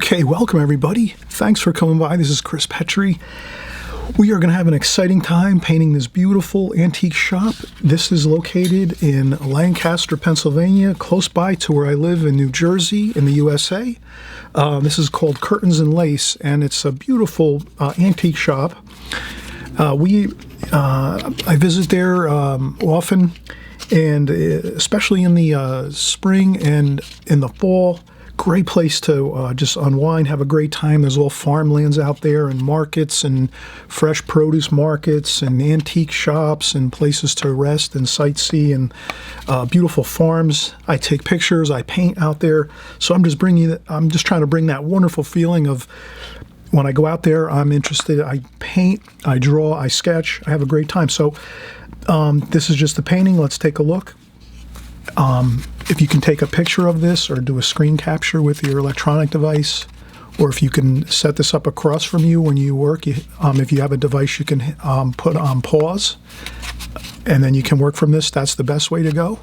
Okay, welcome everybody. Thanks for coming by. This is Chris Petrie. We are going to have an exciting time painting this beautiful antique shop. This is located in Lancaster, Pennsylvania, close by to where I live in New Jersey in the USA. This is called Curtains and Lace, and it's a beautiful antique shop. I visit there often, and especially in the spring and in the fall. Great place to just unwind, have a great time. There's all farmlands out there and markets and fresh produce markets and antique shops and places to rest and sightsee and beautiful farms. I take pictures, I paint out there. So I'm just trying to bring that wonderful feeling of when I go out there, I'm interested. I paint, I draw, I sketch. I have a great time. So this is just the painting. Let's take a look. If you can take a picture of this or do a screen capture with your electronic device, or if you can set this up across from you when you work, if you have a device you can put on pause, and then you can work from this, that's the best way to go.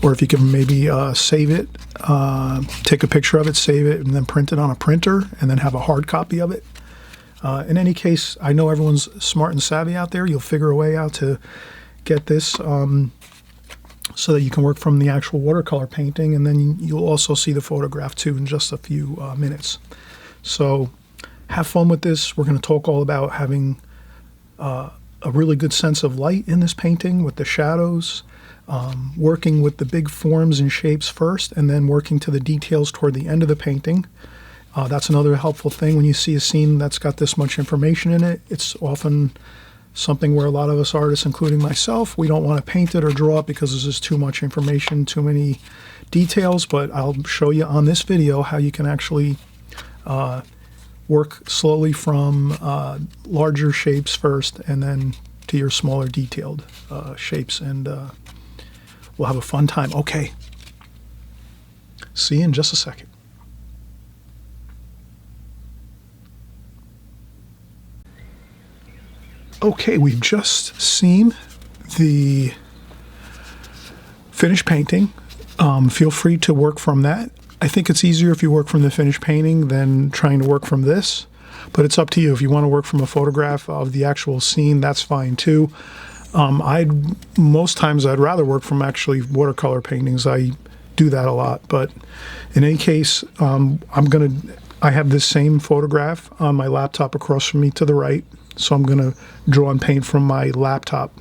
Or if you can maybe save it, take a picture of it, save it, and then print it on a printer, and then have a hard copy of it. In any case, I know everyone's smart and savvy out there. You'll figure a way out to get this so that you can work from the actual watercolor painting, and then you'll also see the photograph too in just a few minutes. So have fun with this. We're going to talk all about having a really good sense of light in this painting with the shadows, working with the big forms and shapes first, and then working to the details toward the end of the painting. That's another helpful thing. When you see a scene that's got this much information in it, it's often something where a lot of us artists, including myself, we don't want to paint it or draw it because there's just too much information, too many details. But I'll show you on this video how you can actually work slowly from larger shapes first and then to your smaller detailed shapes, and we'll have a fun time. Okay, see you in just a second. Okay, we've just seen the finished painting. Feel free to work from that. I think it's easier if you work from the finished painting than trying to work from this, but it's up to you. If you want to work from a photograph of the actual scene, that's fine too. Most times I'd rather work from actually watercolor paintings. I do that a lot, but in any case, I have this same photograph on my laptop across from me to the right. So I'm going to draw and paint from my laptop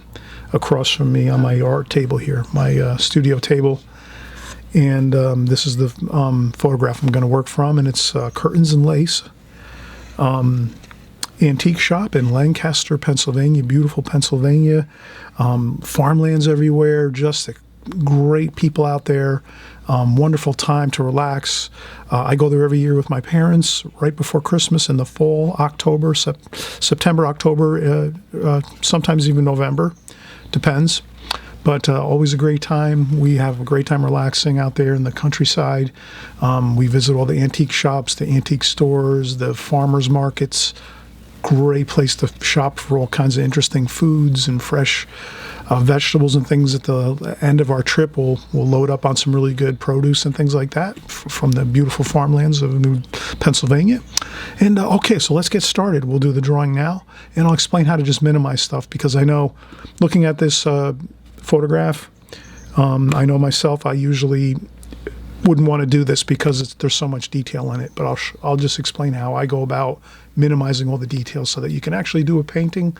across from me on my art table here, my studio table. And this is the photograph I'm going to work from, and it's Curtains and Lace. Antique shop in Lancaster, Pennsylvania, beautiful Pennsylvania. Farmlands everywhere, just great people out there. Wonderful time to relax. I go there every year with my parents right before Christmas in the fall, October, September, October, sometimes even November, depends. But always a great time. We have a great time relaxing out there in the countryside. We visit all the antique shops, the antique stores, the farmers markets. Great place to shop for all kinds of interesting foods and fresh vegetables and things. At the end of our trip, we'll load up on some really good produce and things like that from the beautiful farmlands of New Pennsylvania. And okay, so let's get started. We'll do the drawing now, and I'll explain how to just minimize stuff, because I know looking at this photograph, I know myself, I usually wouldn't want to do this because there's so much detail in it, but I'll just explain how I go about minimizing all the details so that you can actually do a painting,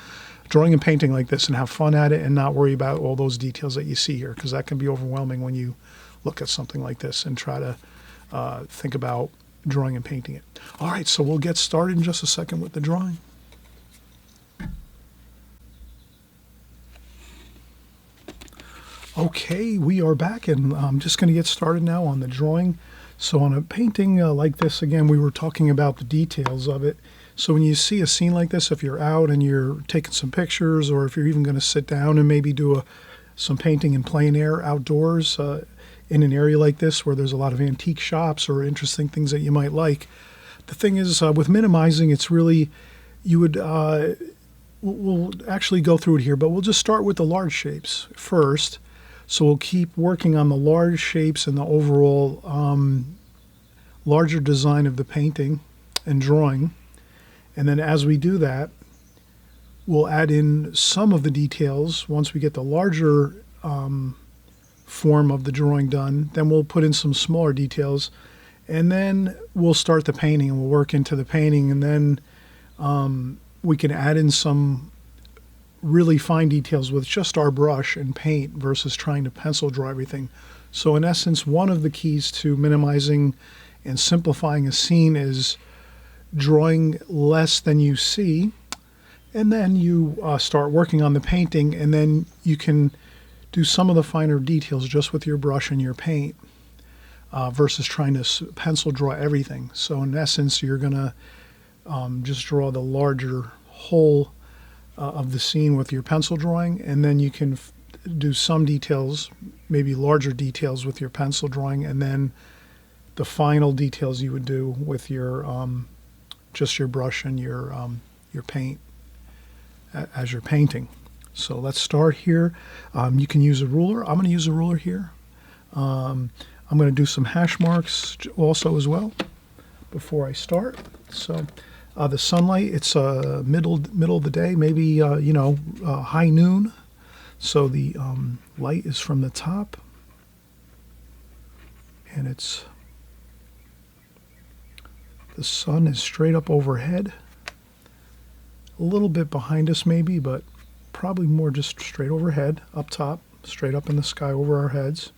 drawing and painting like this, and have fun at it and not worry about all those details that you see here, because that can be overwhelming when you look at something like this and try to think about drawing and painting it. All right, so we'll get started in just a second with the drawing. Okay, we are back, and I'm just going to get started now on the drawing. So on a painting like this, again, we were talking about the details of it. So when you see a scene like this, if you're out and you're taking some pictures, or if you're even going to sit down and maybe do some painting in plein air outdoors in an area like this where there's a lot of antique shops or interesting things that you might like, the thing is with minimizing, it's really, you would, we'll actually go through it here, but we'll just start with the large shapes first. So we'll keep working on the large shapes and the overall larger design of the painting and drawing. And then as we do that, we'll add in some of the details. Once we get the larger form of the drawing done, then we'll put in some smaller details, and then we'll start the painting and we'll work into the painting, and then we can add in some really fine details with just our brush and paint versus trying to pencil draw everything. So in essence, one of the keys to minimizing and simplifying a scene is drawing less than you see, and then you start working on the painting, and then you can do some of the finer details just with your brush and your paint versus trying to pencil draw everything. So in essence, you're going to just draw the larger whole of the scene with your pencil drawing, and then you can do some details, maybe larger details with your pencil drawing, and then the final details you would do with your just your brush and your paint as you're painting. So let's start here. You can use a ruler. I'm going to use a ruler here. I'm going to do some hash marks also as well before I start. So the sunlight, it's middle of the day, maybe high noon. So the light is from the top, and the sun is straight up overhead. A little bit behind us maybe, but probably more just straight overhead, up top, straight up in the sky over our heads.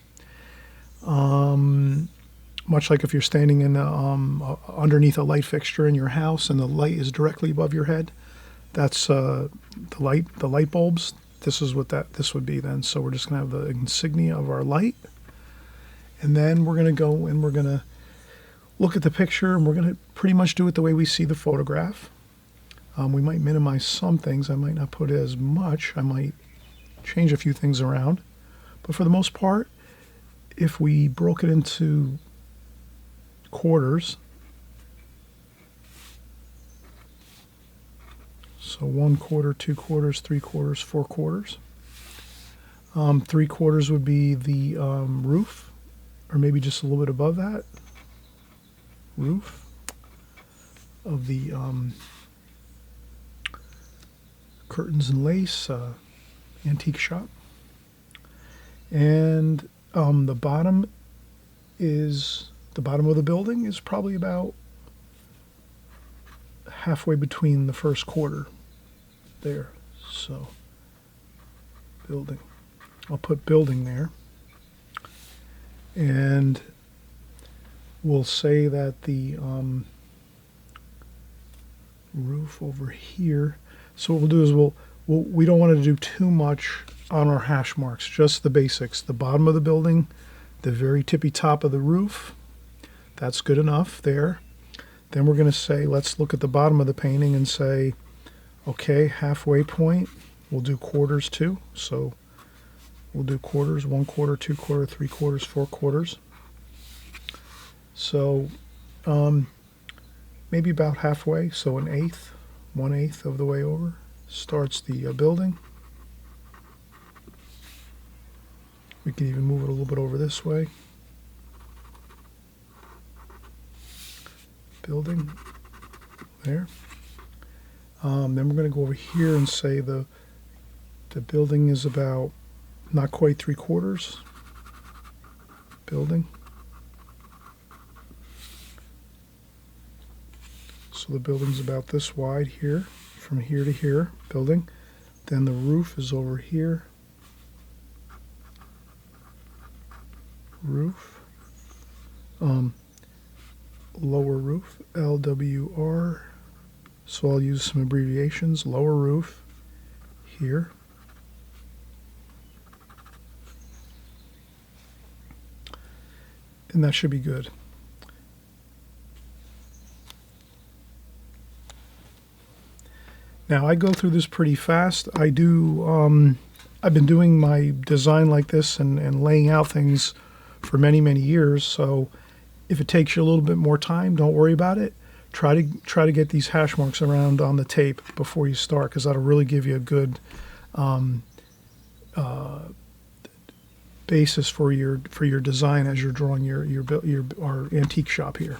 Much like if you're standing in underneath a light fixture in your house and the light is directly above your head, that's the light bulbs. This is what this would be then. So we're just going to have the insignia of our light, and then we're going to go and we're going to look at the picture, and we're going to pretty much do it the way we see the photograph. We might minimize some things. I might not put as much. I might change a few things around. But for the most part, if we broke it into quarters, so 1 quarter, 2 quarters, 3 quarters, 4 quarters. 3 quarters would be the roof, or maybe just a little bit above that. Roof of the curtains and lace antique shop, and the bottom of the building is probably about halfway between the first quarter there. So building, I'll put building there, and we'll say that the roof over here. So what we'll do is we don't want to do too much on our hash marks, just the basics. The bottom of the building, the very tippy top of the roof, that's good enough there. Then we're going to say, let's look at the bottom of the painting and say, okay, halfway point, we'll do quarters too. So we'll do quarters, 1 quarter, 2 quarter, 3 quarters, 4 quarters. So maybe about halfway, so 1/8 of the way over starts the building. We can even move it a little bit over this way. Building there. Then we're going to go over here and say the building is about not quite 3 quarters. Building. So the building's about this wide here, from here to here, building. Then the roof is over here. Roof. Lower roof, LWR. So I'll use some abbreviations. Lower roof here. And that should be good. Now I go through this pretty fast. I've been doing my design like this and laying out things for many, many years. So if it takes you a little bit more time, don't worry about it. Try to get these hash marks around on the tape before you start, because that'll really give you a good basis for your design as you're drawing our antique shop here.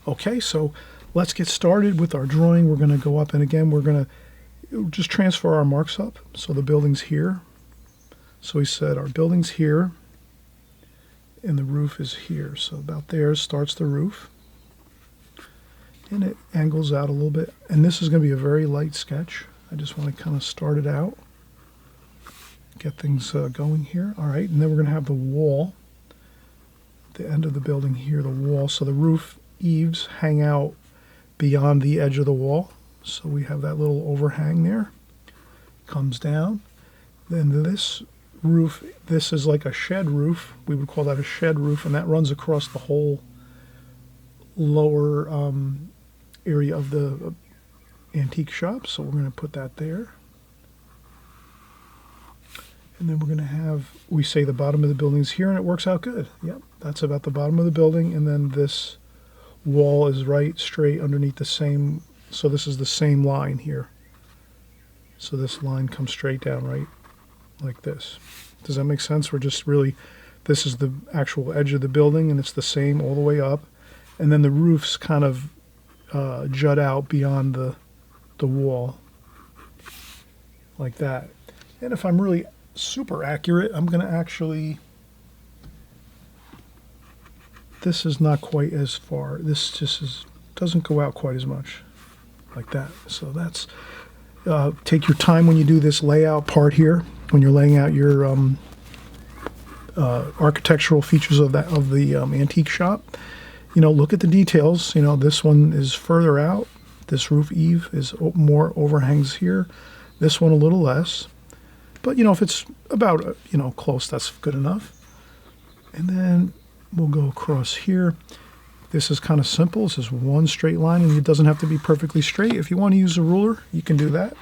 Okay, so let's get started with our drawing. We're going to go up, and again, we're going to just transfer our marks up. So the building's here. So we said our building's here, and the roof is here. So about there starts the roof, and it angles out a little bit. And this is going to be a very light sketch. I just want to kind of start it out, get things going here. All right, and then we're going to have the wall, the end of the building here, the wall. So the roof eaves hang out beyond the edge of the wall. So we have that little overhang there. Comes down. Then this roof, this is like a shed roof. We would call that a shed roof, and that runs across the whole lower area of the antique shop. So we're going to put that there. And then we're going to have, we say the bottom of the building is here, and it works out good. Yep, that's about the bottom of the building. And then this wall is right straight underneath the same, so this is the same line here. So this line comes straight down right like this. Does that make sense? We're just really, this is the actual edge of the building, and it's the same all the way up. And then the roofs kind of jut out beyond the wall like that. And if I'm really super accurate, I'm going to actually, this is not quite as far. This just doesn't go out quite as much like that. So that's, take your time when you do this layout part here, when you're laying out your architectural features of the antique shop. You know, look at the details. You know, this one is further out. This roof eave is more overhangs here. This one a little less. But, you know, if it's about, you know, close, that's good enough. And then we'll go across here. This is kind of simple. This is one straight line, and it doesn't have to be perfectly straight. If you want to use a ruler, you can do that.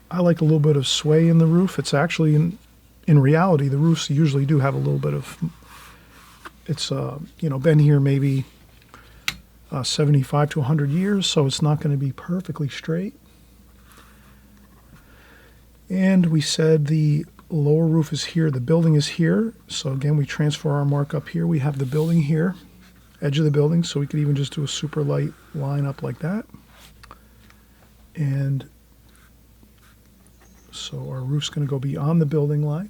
I like a little bit of sway in the roof. It's actually, in reality, the roofs usually do have a little bit of, it's, you know, been here maybe 75 to 100 years, so it's not going to be perfectly straight. And we said the lower roof is here, the building is here. So again, we transfer our mark up here. We have the building here, edge of the building, so we could even just do a super light line up like that. And so our roof's going to go beyond the building line.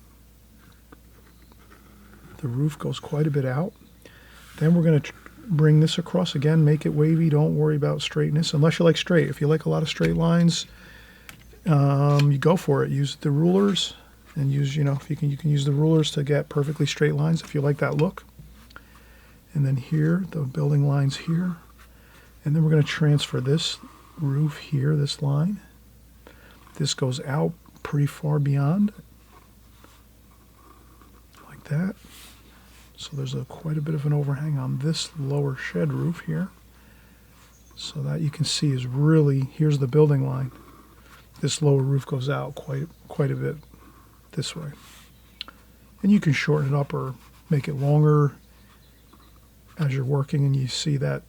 The roof goes quite a bit out. Then we're going to bring this across again, make it wavy. Don't worry about straightness, unless you like straight. If you like a lot of straight lines, you go for it. Use the rulers, and use, you know, if you can use the rulers to get perfectly straight lines if you like that look. And then here, the building line's here. And then we're going to transfer this roof here, this line. This goes out pretty far beyond, like that. So there's quite a bit of an overhang on this lower shed roof here. So that you can see is really, here's the building line. This lower roof goes out quite a bit this way. And you can shorten it up or make it longer as you're working, and you see that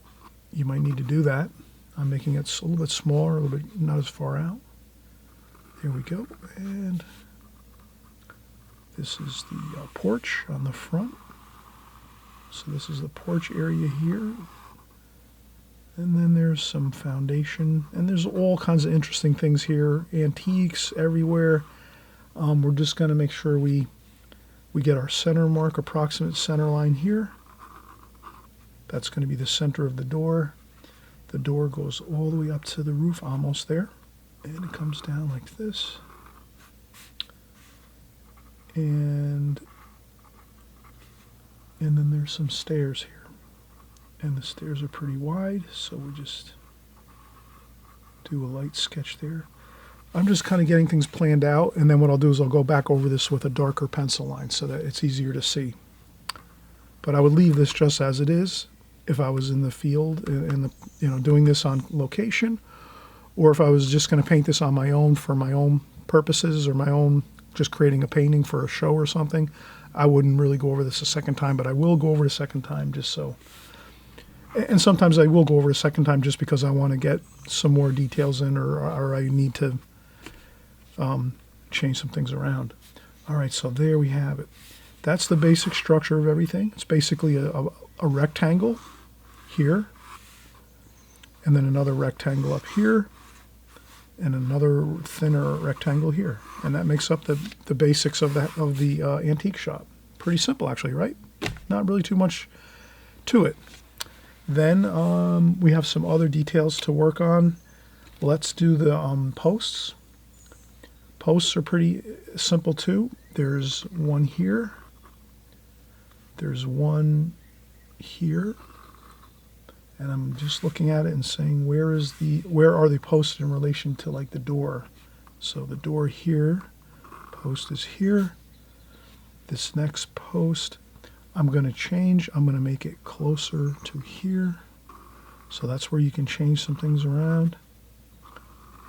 you might need to do that. I'm making it a little bit smaller, a little bit not as far out. There we go. And this is the porch on the front. So this is the porch area here. And then there's some foundation, and there's all kinds of interesting things here, antiques everywhere. We're just going to make sure we get our center mark, approximate center line here. That's going to be the center of the door. The door goes all the way up to the roof, almost there, and it comes down like this. And then there's some stairs here. And the stairs are pretty wide, so we just do a light sketch there. I'm just kind of getting things planned out, and then what I'll do is I'll go back over this with a darker pencil line so that it's easier to see. But I would leave this just as it is if I was in the field, doing this on location, or if I was just going to paint this on my own for my own purposes, or my own, just creating a painting for a show or something. I wouldn't really go over this a second time, but I will go over it a second time just so. And sometimes I will go over a second time just because I want to get some more details in, or I need to change some things around. All right, so there we have it. That's the basic structure of everything. It's basically a rectangle here, and then another rectangle up here, and another thinner rectangle here, and that makes up the basics of the antique shop. Pretty simple, actually, right? Not really too much to it. Then we have some other details to work on. Let's do the posts. Posts are pretty simple too. There's one here. There's one here. And I'm just looking at it and saying, where are they posted in relation to like the door? So the door here, post is here. This next post, I'm going to change. I'm going to make it closer to here. So that's where you can change some things around.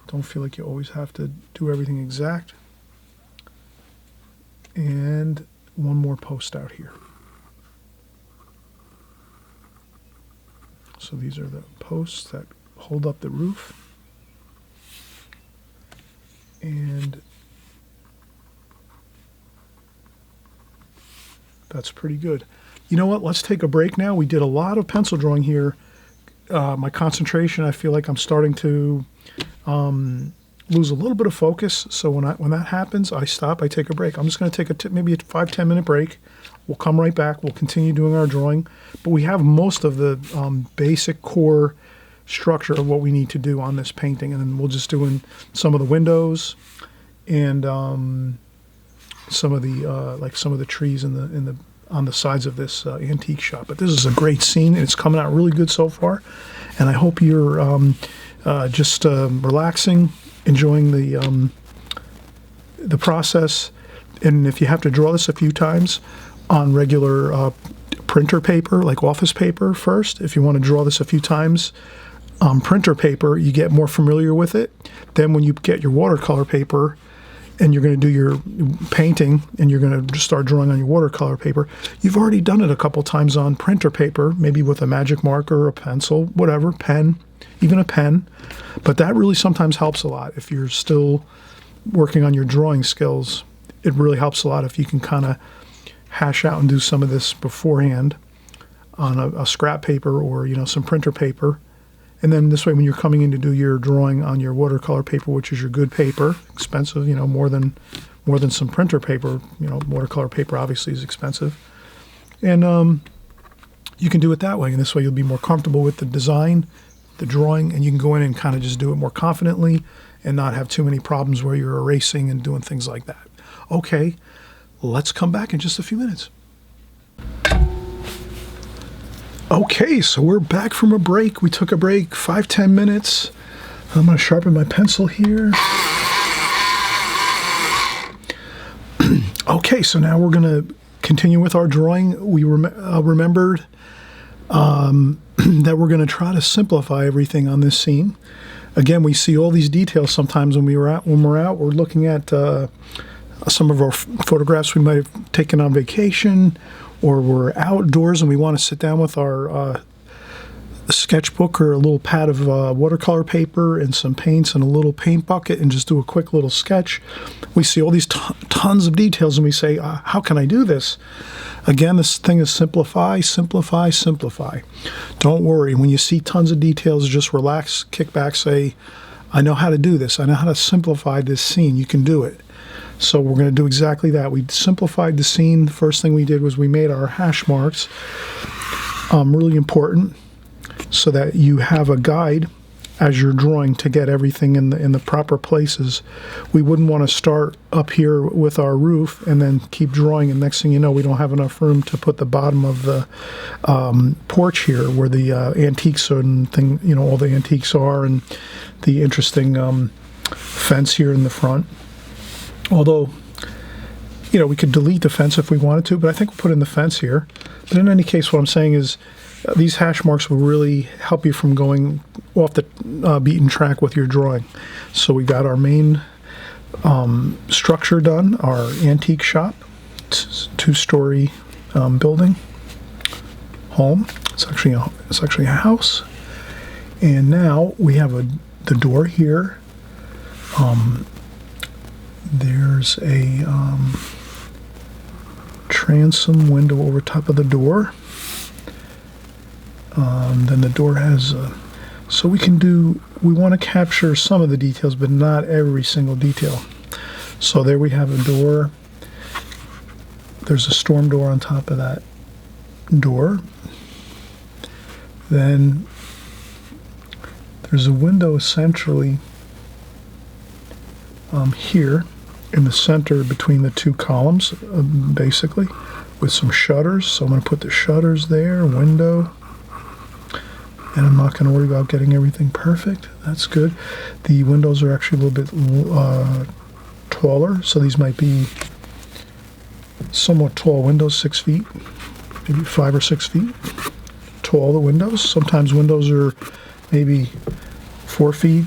Don't feel like you always have to do everything exact. And one more post out here. So these are the posts that hold up the roof. And that's pretty good. You know what? Let's take a break now. We did a lot of pencil drawing here. My concentration, I feel like I'm starting to lose a little bit of focus. So when that happens, I stop. I take a break. I'm just going to take maybe a 5-10 minute break. We'll come right back. We'll continue doing our drawing. But we have most of the basic core structure of what we need to do on this painting, and then we'll just do in some of the windows and some of the trees on the sides of this antique shop. But this is a great scene, and it's coming out really good so far. And I hope you're just relaxing, enjoying the process. And if you have to draw this a few times on regular printer paper, like office paper first, if you want to draw this a few times on printer paper, you get more familiar with it. Then when you get your watercolor paper and you're going to do your painting and you're going to start drawing on your watercolor paper, you've already done it a couple times on printer paper, maybe with a magic marker, a pencil, whatever, pen, even a pen. But that really sometimes helps a lot. If you're still working on your drawing skills, it really helps a lot if you can kind of hash out and do some of this beforehand on a scrap paper or some printer paper. And then this way, when you're coming in to do your drawing on your watercolor paper, which is your good paper, expensive, more than some printer paper, watercolor paper obviously is expensive. And you can do it that way. And this way you'll be more comfortable with the design, the drawing, and you can go in and kind of just do it more confidently and not have too many problems where you're erasing and doing things like that. Okay, let's come back in just a few minutes. Okay, so we're back from a break. We took a break, 5-10 minutes. I'm going to sharpen my pencil here. Okay, so now we're going to continue with our drawing. We remembered that we're going to try to simplify everything on this scene. Again, we see all these details sometimes when we're out. We're looking at some of our photographs we might have taken on vacation, or we're outdoors and we want to sit down with our sketchbook or a little pad of watercolor paper and some paints and a little paint bucket and just do a quick little sketch. We see all these tons of details and we say, how can I do this? Again, this thing is simplify, simplify, simplify. Don't worry. When you see tons of details, just relax, kick back, say, I know how to do this. I know how to simplify this scene. You can do it. So we're going to do exactly that. We simplified the scene. The first thing we did was we made our hash marks, really important, so that you have a guide as you're drawing to get everything in the proper places. We wouldn't want to start up here with our roof and then keep drawing, and next thing you know, we don't have enough room to put the bottom of the porch here where the antiques and all the antiques are, and the interesting fence here in the front. Although, we could delete the fence if we wanted to, but I think we'll put in the fence here. But in any case, what I'm saying is these hash marks will really help you from going off the beaten track with your drawing. So we got our main structure done, our antique shop, two-story building, home. It's actually a house. And now we have the door here. There's a transom window over top of the door. Then the door has, so we want to capture some of the details, but not every single detail. So there we have a door. There's a storm door on top of that door. Then there's a window essentially here in the center between the two columns, basically, with some shutters. So I'm going to put the shutters there, window. And I'm not going to worry about getting everything perfect. That's good. The windows are actually a little bit taller, so these might be somewhat tall windows, 6 feet, maybe 5 or 6 feet tall, the windows. Sometimes windows are maybe 4 feet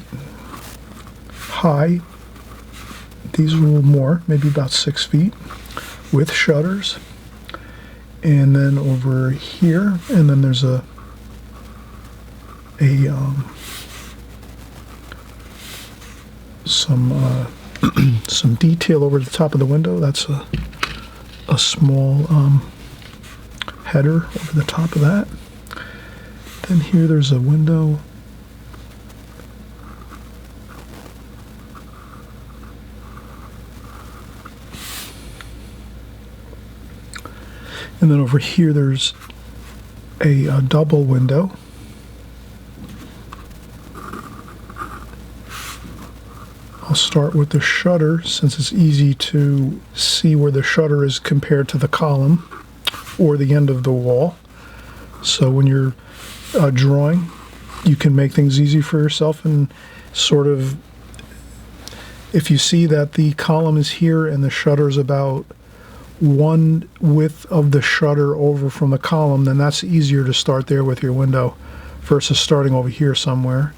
high. These are a little more, maybe about 6 feet, with shutters. And then over here, and then there's some detail over the top of the window. That's a small header over the top of that. Then here there's a window. And then over here there's a double window. I'll start with the shutter since it's easy to see where the shutter is compared to the column or the end of the wall. So when you're drawing, you can make things easy for yourself and sort of, if you see that the column is here and the shutter is about one width of the shutter over from the column, then that's easier to start there with your window versus starting over here somewhere.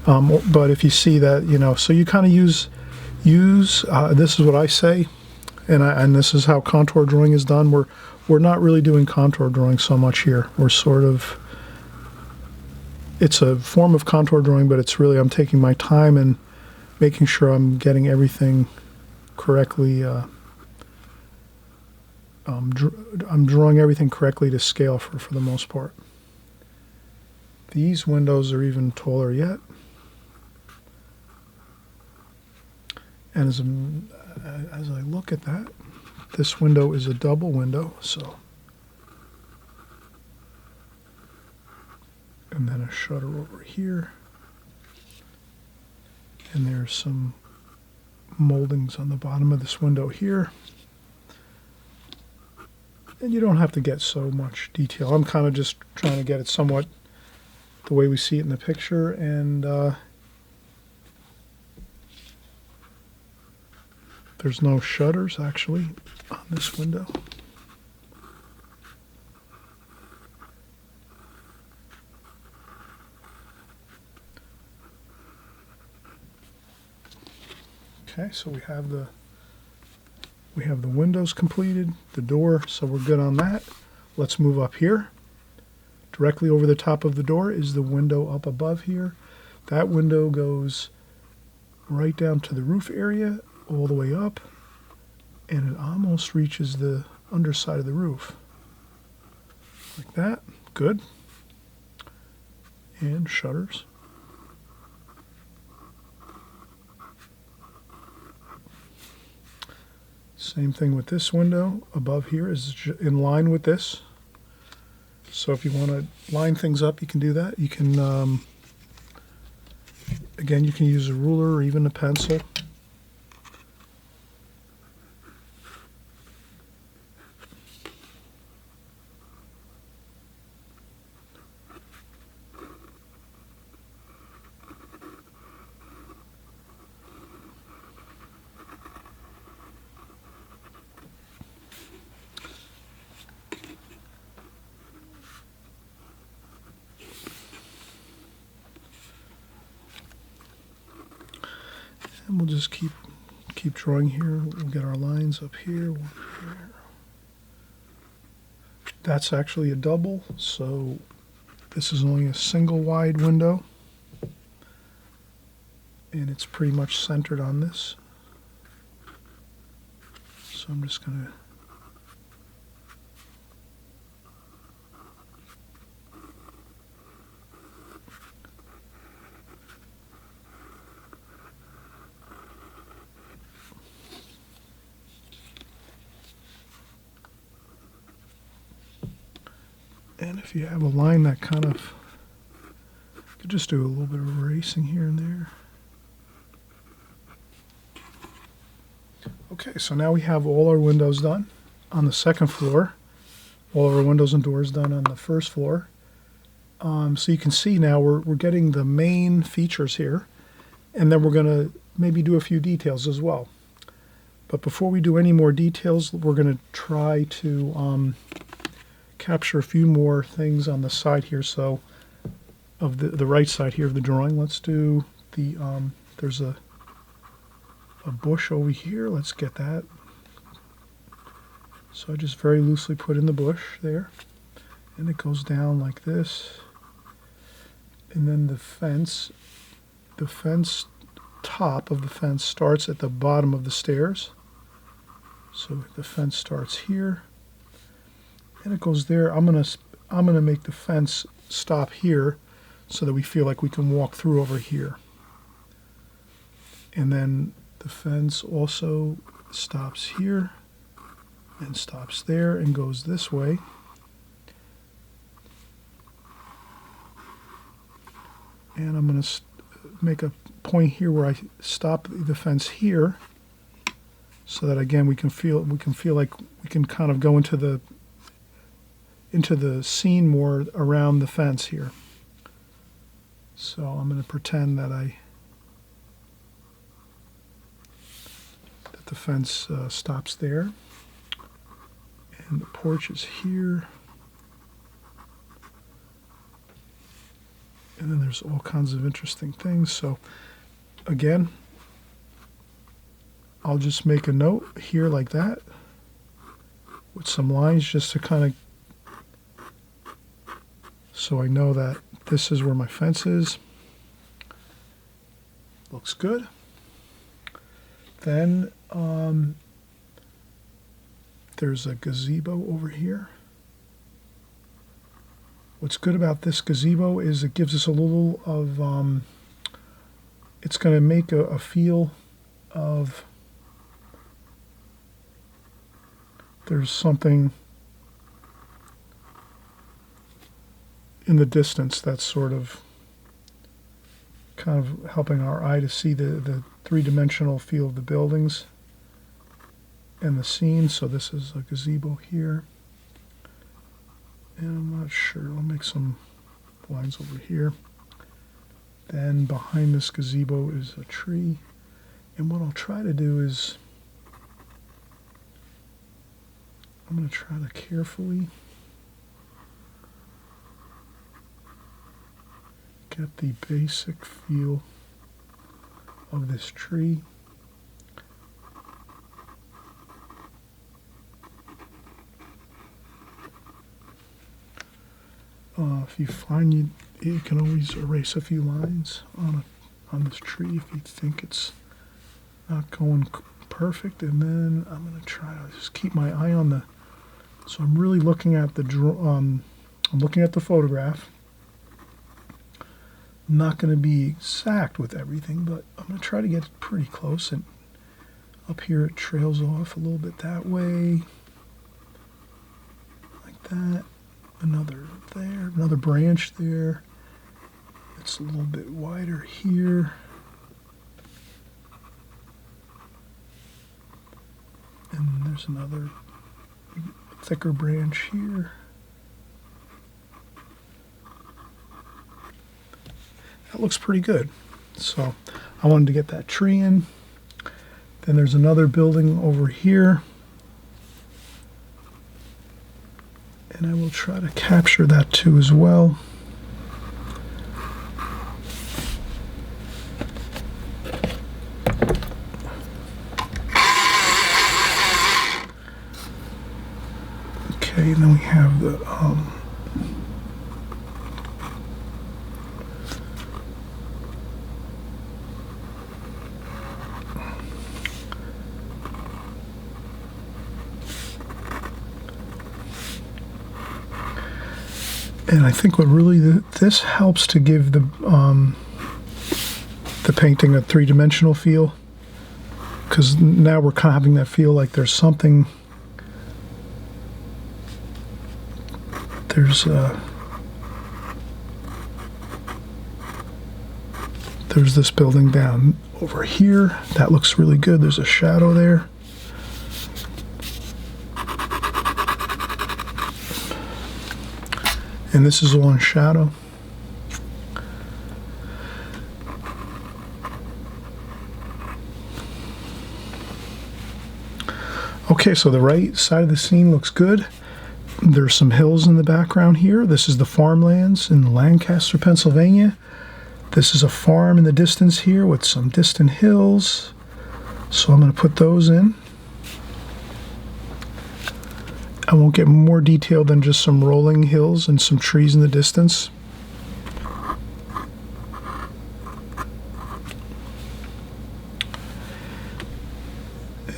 But if you see that, so you kind of use this is what I say, and this is how contour drawing is done. We're not really doing contour drawing so much here. We're sort of, it's a form of contour drawing, but it's really, I'm taking my time and making sure I'm getting everything correctly. I'm drawing everything correctly to scale for the most part. These windows are even taller yet. And as I look at that, this window is a double window, so. And then a shutter over here. And there's some moldings on the bottom of this window here. And you don't have to get so much detail. I'm kind of just trying to get it somewhat the way we see it in the picture, and there's no shutters actually on this window. Okay, so we have the windows completed, the door, so we're good on that. Let's move up here. Directly over the top of the door is the window up above here. That window goes right down to the roof area, all the way up, and it almost reaches the underside of the roof. Like that. Good. And shutters. Same thing with this window above here is in line with this. So if you want to line things up, you can do that. You can, again, you can use a ruler or even a pencil. And we'll just keep drawing here. We'll get our lines up here, one here. That's actually a double, so this is only a single wide window. And it's pretty much centered on this. So I'm just going to And if you have a line that kind of, you could just do a little bit of erasing here and there. Okay, so now we have all our windows done on the second floor. All of our windows and doors done on the first floor. So you can see now we're getting the main features here, and then we're going to maybe do a few details as well. But before we do any more details, we're going to try to capture a few more things on the side here. So of the right side here of the drawing, let's do the, there's a bush over here. Let's get that. So I just very loosely put in the bush there, and it goes down like this. And then the fence top of the fence starts at the bottom of the stairs. So the fence starts here, and it goes there. I'm gonna make the fence stop here, so that we feel like we can walk through over here. And then the fence also stops here and stops there and goes this way. And I'm going to make a point here where I stop the fence here, so that again we can feel like we can kind of go into the scene more around the fence here. So I'm going to pretend that the fence stops there, and the porch is here. And then there's all kinds of interesting things. So again, I'll just make a note here like that with some lines just to kind of, so I know that this is where my fence is. Looks good. Then there's a gazebo over here. What's good about this gazebo is it gives us a little of, it's going to make a feel of, there's something in the distance that's sort of kind of helping our eye to see the three-dimensional feel of the buildings and the scene. So this is a gazebo here. And I'm not sure, I'll make some lines over here. Then behind this gazebo is a tree. And what I'll try to do is, I'm going to try to carefully get the basic feel of this tree. If you find you can always erase a few lines on this tree if you think it's not going perfect. And then I'm going to try to just keep my eye on the. So I'm really looking at I'm looking at the photograph. I'm not going to be exact with everything, but I'm going to try to get pretty close. And up here it trails off a little bit that way, like that. Another there, another branch there. It's a little bit wider here. And there's another thicker branch here. That looks pretty good. So I wanted to get that tree in. Then there's another building over here. And I will try to capture that too as well. Okay, and then we have the and I think what really this helps to give the painting a three-dimensional feel, because now we're kind of having that feel like there's something there's this building down over here. That looks really good. There's a shadow there. And this is all in shadow. Okay, so the right side of the scene looks good. There's some hills in the background here. This is the farmlands in Lancaster, Pennsylvania. This is a farm in the distance here with some distant hills. So I'm going to put those in. I won't get more detailed than just some rolling hills and some trees in the distance.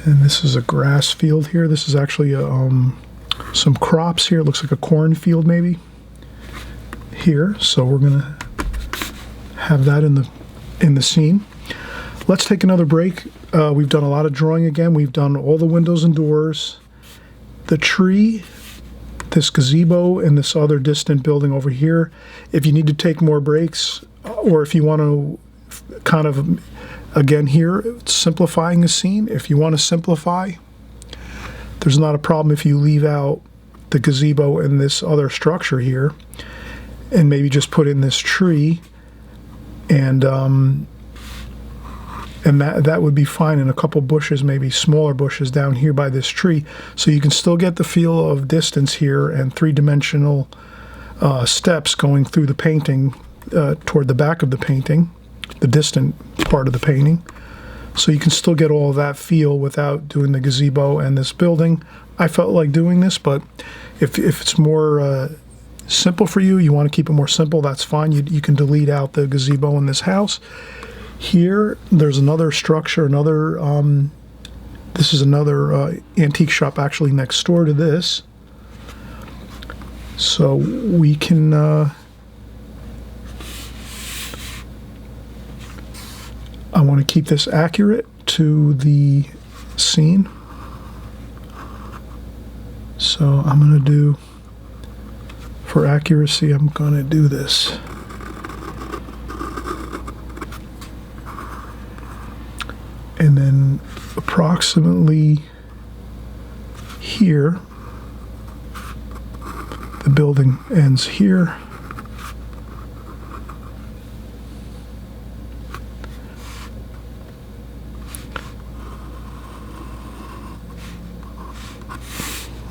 And this is a grass field here. This is actually some crops here. It looks like a cornfield maybe here. So we're gonna have that in the scene. Let's take another break. We've done a lot of drawing again. We've done all the windows and doors, the tree, this gazebo, and this other distant building over here. If you need to take more breaks, or if you want to kind of, again here, simplifying a scene, if you want to simplify, there's not a problem if you leave out the gazebo and this other structure here, and maybe just put in this tree, and that would be fine, and a couple bushes, maybe smaller bushes down here by this tree, so you can still get the feel of distance here and three-dimensional steps going through the painting toward the back of the painting, the distant part of the painting. So you can still get all of that feel without doing the gazebo and this building. I felt like doing this, but if it's more simple for you, you want to keep it more simple, that's fine. You can delete out the gazebo in this house. Here, there's another structure, this is another antique shop actually next door to this. So we can, I want to keep this accurate to the scene. So I'm going to do, for accuracy, I'm going to do this. And then approximately here, the building ends here.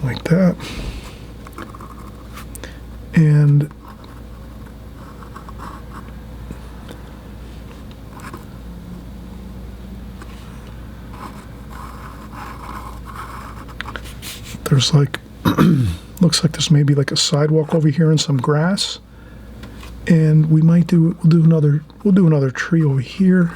Like that. And there's like, looks like there's maybe like a sidewalk over here and some grass. And we might we'll do another tree over here.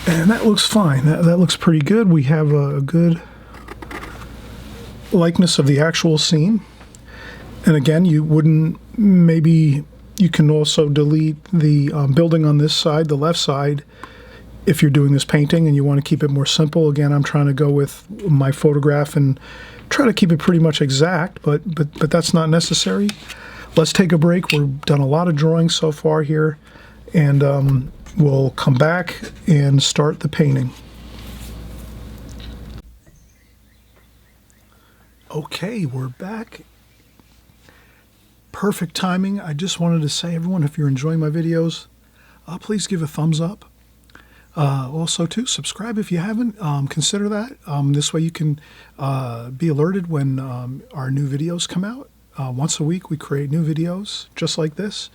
And that looks fine. That looks pretty good. We have a good likeness of the actual scene. And again, maybe you can also delete the building on this side, the left side, if you're doing this painting and you want to keep it more simple. Again, I'm trying to go with my photograph and try to keep it pretty much exact, but that's not necessary. Let's take a break. We've done a lot of drawing so far here, and we'll come back and start the painting. Okay, we're back. Perfect timing. I just wanted to say, everyone, if you're enjoying my videos, please give a thumbs up. Also, too, subscribe if you haven't. Consider that. This way you can be alerted when our new videos come out. Once a week we create new videos just like this.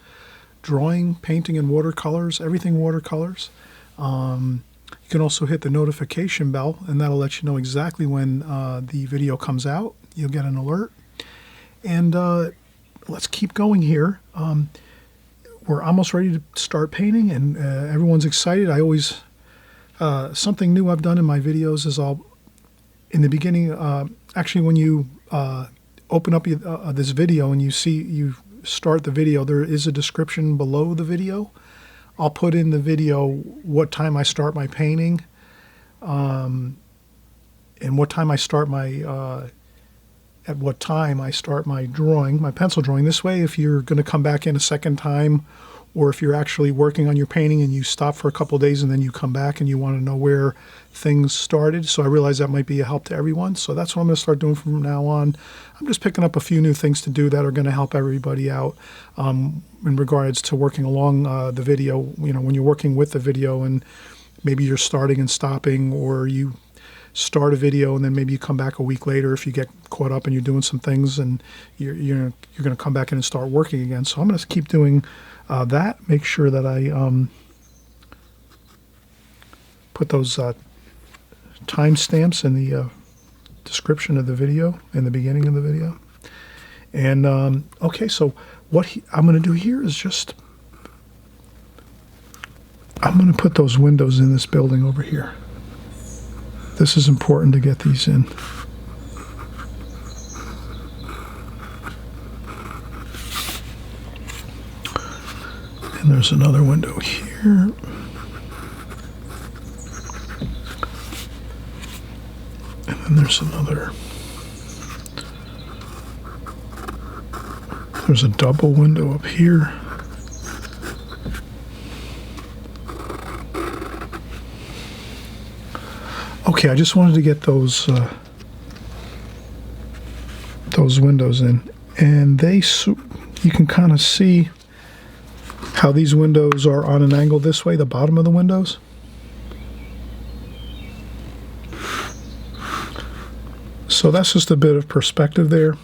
Drawing, painting, and watercolors, everything watercolors. You can also hit the notification bell, and that'll let you know exactly when the video comes out. You'll get an alert. And let's keep going here. We're almost ready to start painting, and everyone's excited. I always, something new I've done in my videos is in the beginning, actually when you open up this video and you start the video, there is a description below the video. I'll put in the video what time I start my painting, and what time I start my at what time I start my drawing, my pencil drawing. This way, if you're going to come back in a second time, or if you're actually working on your painting and you stop for a couple of days and then you come back and you want to know where things started. So I realize that might be a help to everyone. So that's what I'm going to start doing from now on. I'm just picking up a few new things to do that are going to help everybody out in regards to working along the video. You know, when you're working with the video and maybe you're starting and stopping, or you start a video and then maybe you come back a week later if you get caught up and you're doing some things, and you're going to come back in and start working again. So I'm going to keep doing that. Make sure that I put those timestamps in the description of the video, in the beginning of the video. And okay, so what I'm going to do here is just, I'm going to put those windows in this building over here. This is important to get these in. And there's another window here. And then there's another. There's a double window up here. Okay, I just wanted to get those windows in, and you can kind of see how these windows are on an angle this way, the bottom of the windows. So that's just a bit of perspective there.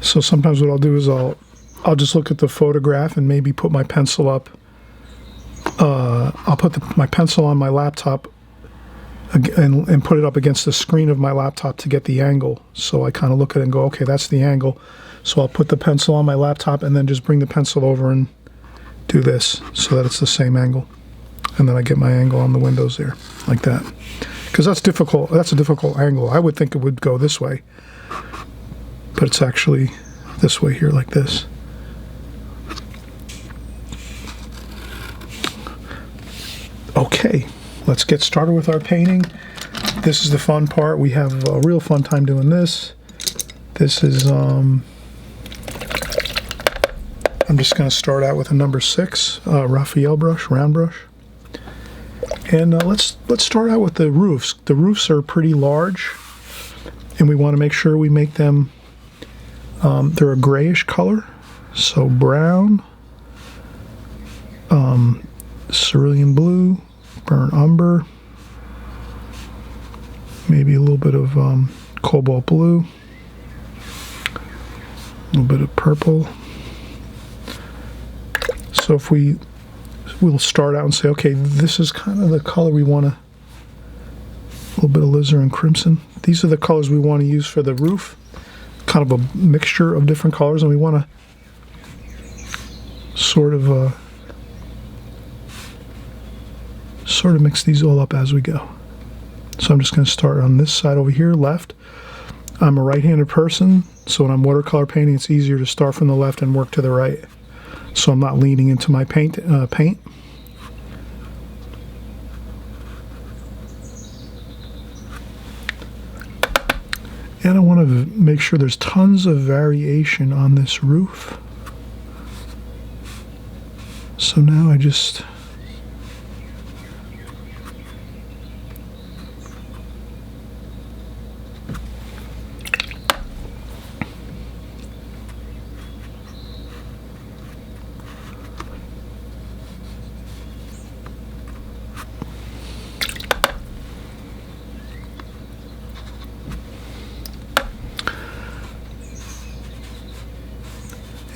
So sometimes what I'll do is I'll just look at the photograph and maybe put my pencil up. I'll put my pencil on my laptop and put it up against the screen of my laptop to get the angle. So I kind of look at it and go, okay, that's the angle. So I'll put the pencil on my laptop and then just bring the pencil over and do this so that it's the same angle. And then I get my angle on the windows there, like that. Because that's difficult. That's a difficult angle. I would think it would go this way, but it's actually this way here, like this. Okay, let's get started with our painting. This is the fun part. We have a real fun time doing this. This is, I'm just going to start out with a number 6 Raphael brush, round brush. And let's start out with the roofs. The roofs are pretty large, and we want to make sure we make them, they're a grayish color. So brown, cerulean blue, burnt umber, maybe a little bit of cobalt blue, a little bit of purple. So if we'll start out and say, okay, this is kind of the color we want to, a little bit of alizarin crimson. These are the colors we want to use for the roof, kind of a mixture of different colors, and we want to sort of mix these all up as we go. So I'm just going to start on this side over here, left. I'm a right-handed person, so when I'm watercolor painting, it's easier to start from the left and work to the right. So I'm not leaning into my paint. And I want to make sure there's tons of variation on this roof. So now I just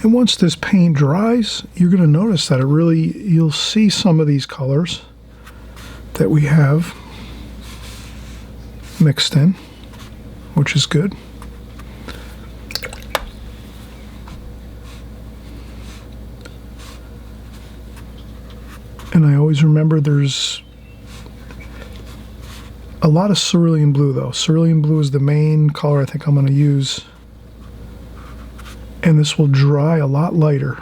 And once this paint dries, you're going to notice that you'll see some of these colors that we have mixed in, which is good. And I always remember there's a lot of cerulean blue though. Cerulean blue is the main color I think I'm going to use. And this will dry a lot lighter.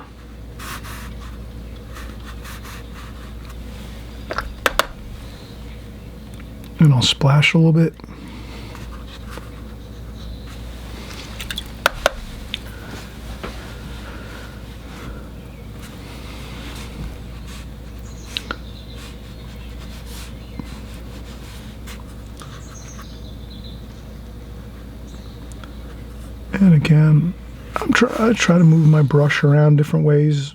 And I'll splash a little bit. And again, I try to move my brush around different ways.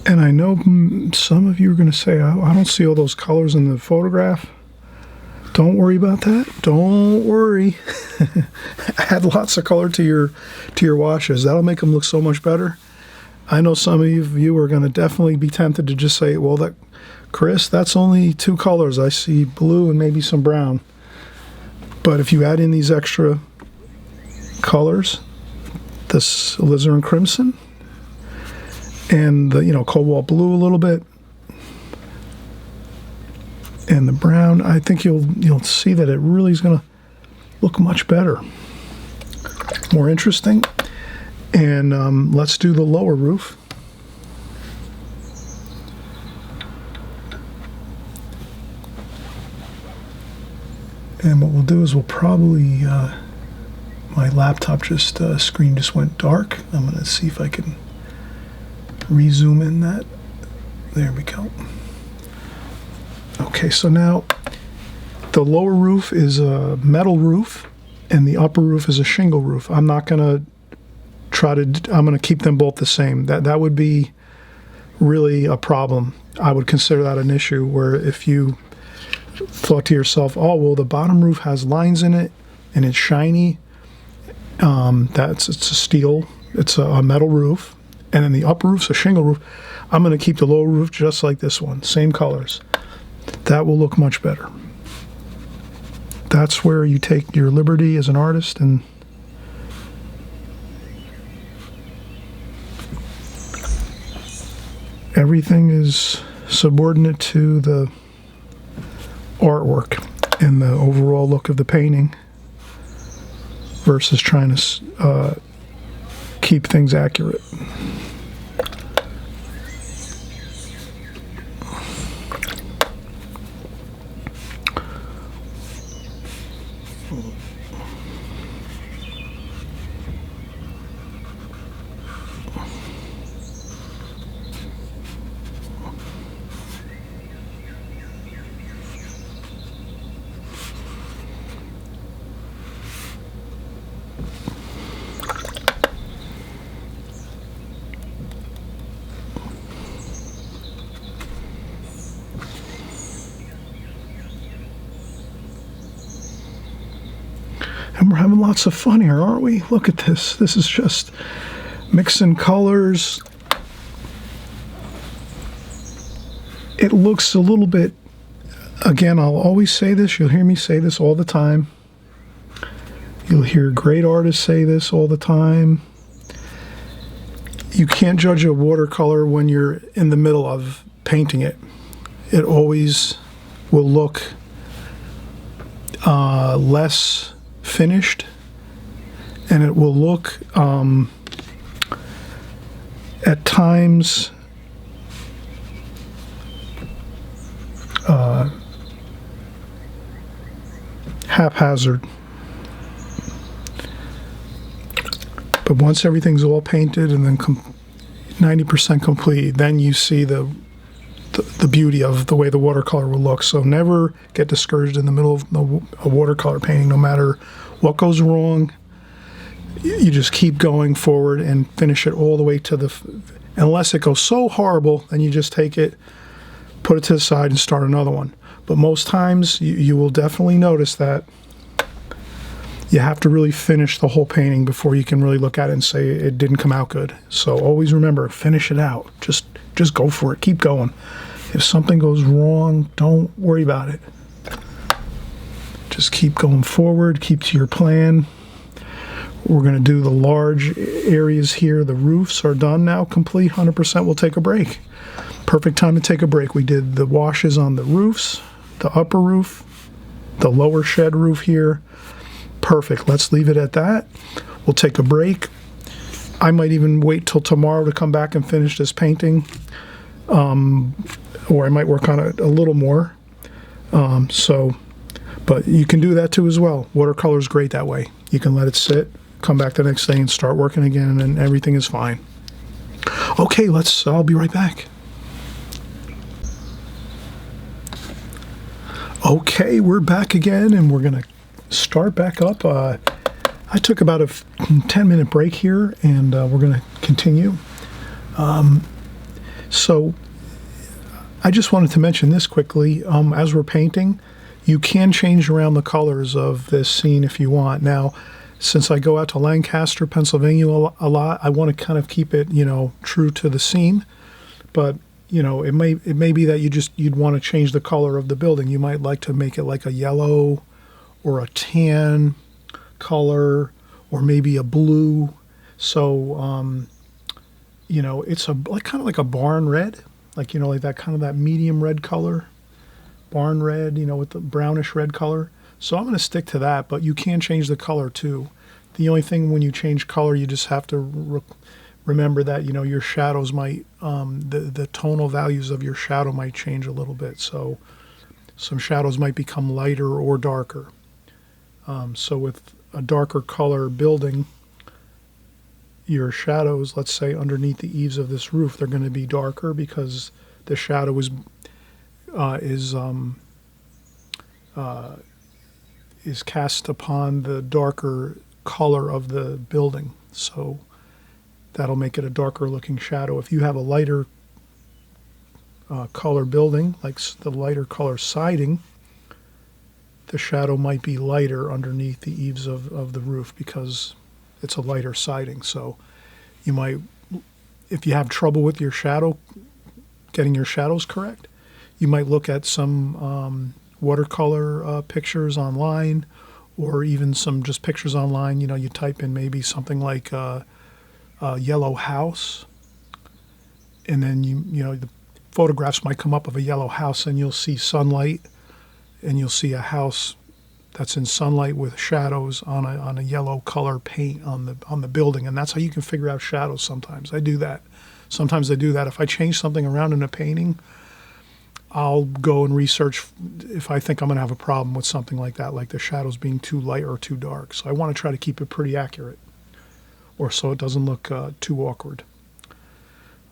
And I know some of you are going to say, I don't see all those colors in the photograph. Don't worry about that. Don't worry. Add lots of color to your washes. That'll make them look so much better. I know some of you are going to definitely be tempted to just say, well, Chris, that's only 2 colors. I see blue and maybe some brown. But if you add in these extra colors, this alizarin crimson, and the cobalt blue a little bit, and the brown, I think you'll see that it really is going to look much better, more interesting. And let's do the lower roof. And what we'll do is we'll probably my laptop screen just went dark. I'm going to see if I can re-zoom in that. There we go. Okay, so now the lower roof is a metal roof and the upper roof is a shingle roof. I'm not going to I'm going to keep them both the same. That would be really a problem. I would consider that an issue where if you thought to yourself, oh, well, the bottom roof has lines in it and it's shiny, it's a steel, it's a metal roof. And then the upper roof's a shingle roof. I'm going to keep the lower roof just like this one, same colors. That will look much better. That's where you take your liberty as an artist, and everything is subordinate to the artwork and the overall look of the painting versus trying to keep things accurate. And we're having lots of fun here, aren't we? Look at this. This is just mixing colors. It looks a little bit, again, I'll always say this. You'll hear me say this all the time. You'll hear great artists say this all the time. You can't judge a watercolor when you're in the middle of painting it. It always will look less finished, and it will look at times haphazard. But once everything's all painted and then 90% complete, then you see the beauty of the way the watercolor will look. So never get discouraged in the middle of a watercolor painting. No matter what goes wrong, you just keep going forward and finish it all the way to unless it goes so horrible, then you just take it, put it to the side, and start another one. But most times you will definitely notice that you have to really finish the whole painting before you can really look at it and say it didn't come out good. So always remember, finish it out. Just go for it. Keep going. If something goes wrong, don't worry about it. Just keep going forward. Keep to your plan. We're going to do the large areas here. The roofs are done now, complete, 100%. We'll take a break. Perfect time to take a break. We did the washes on the roofs, the upper roof, the lower shed roof here. Perfect. Let's leave it at that. We'll take a break. I might even wait till tomorrow to come back and finish this painting, or I might work on it a little more. But you can do that too as well. Watercolor is great that way. You can let it sit, come back the next day and start working again, and everything is fine. Okay, I'll be right back. Okay, we're back again, and we're going to start back up. I took about a 10-minute break here, and we're going to continue. So I just wanted to mention this quickly. As we're painting, you can change around the colors of this scene if you want. Now, since I go out to Lancaster, Pennsylvania a lot, I want to kind of keep it, true to the scene. But it may be that you'd want to change the color of the building. You might like to make it like a yellow or a tan color, or maybe a blue. So, it's kind of like a barn red, like that kind of that medium red color, barn red, with the brownish red color. So I'm going to stick to that, but you can change the color too. The only thing when you change color, you just have to remember that, your shadows might, the tonal values of your shadow might change a little bit. So some shadows might become lighter or darker. So with a darker color building, your shadows, let's say underneath the eaves of this roof, they're going to be darker because the shadow is cast upon the darker color of the building. So that'll make it a darker looking shadow. If you have a lighter color building, like the lighter color siding, the shadow might be lighter underneath the eaves of the roof because it's a lighter siding. So you might, if you have trouble with your shadow, getting your shadows correct, you might look at some watercolor pictures online, or even some just pictures online. You type in maybe something like a yellow house, and then the photographs might come up of a yellow house, and you'll see sunlight, and you'll see a house that's in sunlight with shadows on a yellow color paint on the building, and that's how you can figure out shadows. Sometimes I do that. If I change something around in a painting, I'll go and research if I think I'm going to have a problem with something like that, like the shadows being too light or too dark. So I want to try to keep it pretty accurate, or so it doesn't look too awkward.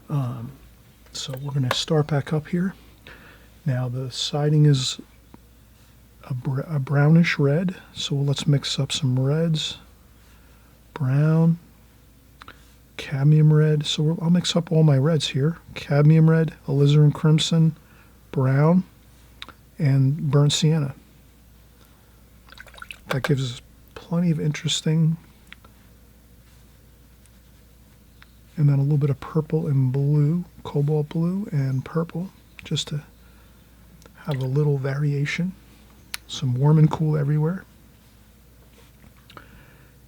So we're going to start back up here. Now the siding is a brownish red, so let's mix up some reds. Brown, cadmium red. So I'll mix up all my reds here. Cadmium red, alizarin crimson, brown, and burnt sienna. That gives us plenty of interesting. And then a little bit of purple and blue, cobalt blue and purple, just to have a little variation. Some warm and cool everywhere.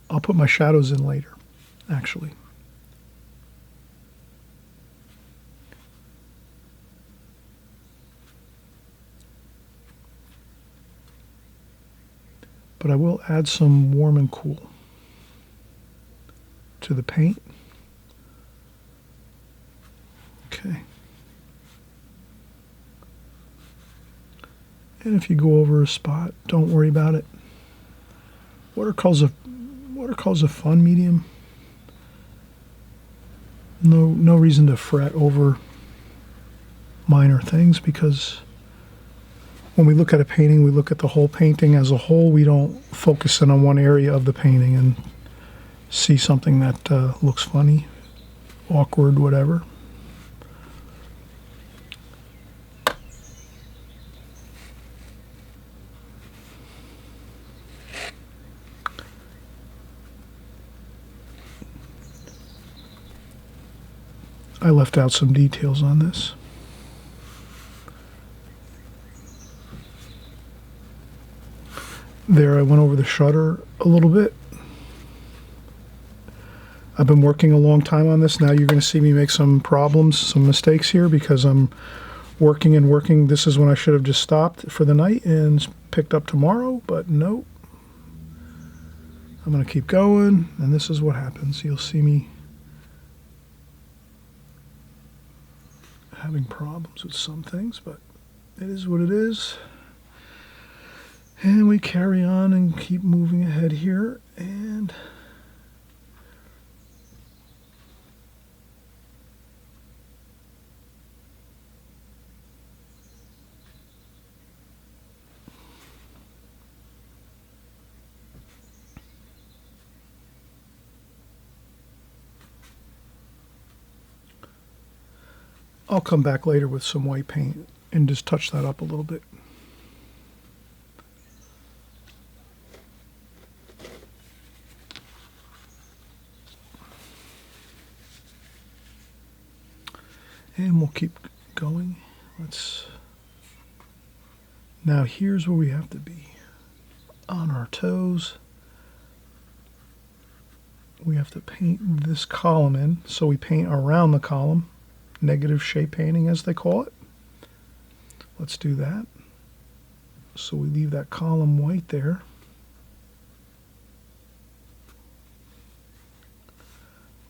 I'll put my shadows in later, actually. but I will add some warm and cool to the paint. Okay. And if you go over a spot, don't worry about it. Watercolor's a fun medium. No reason to fret over minor things, because when we look at a painting, we look at the whole painting as a whole. We don't focus in on one area of the painting and see something that looks funny, awkward, whatever. I left out some details on this. There, I went over the shutter a little bit. I've been working a long time on this. Now you're going to see me make some problems, some mistakes here, because I'm working and working. This is when I should have just stopped for the night and picked up tomorrow, but nope. I'm going to keep going, and this is what happens. You'll see me having problems with some things, but it is what it is. And we carry on and keep moving ahead here, and I'll come back later with some white paint and just touch that up a little bit. And we'll keep going. Now here's where we have to be on our toes. We have to paint this column in, so we paint around the column. Negative shape painting, as they call it. Let's do that. So we leave that column white there.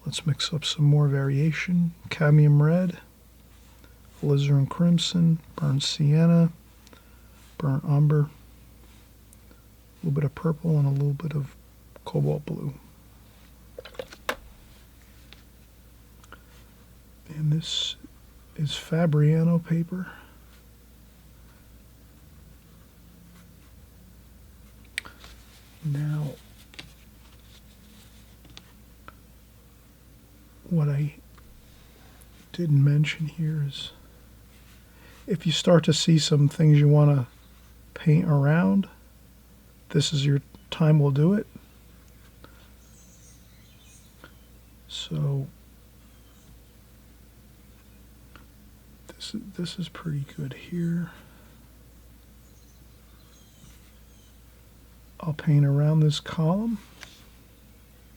Let's mix up some more variation. Cadmium red, alizarin crimson, burnt sienna, burnt umber, a little bit of purple, and a little bit of cobalt blue. And this is Fabriano paper. Now, what I didn't mention here is, if you start to see some things you want to paint around, this is your time we'll do it. So this is pretty good here. I'll paint around this column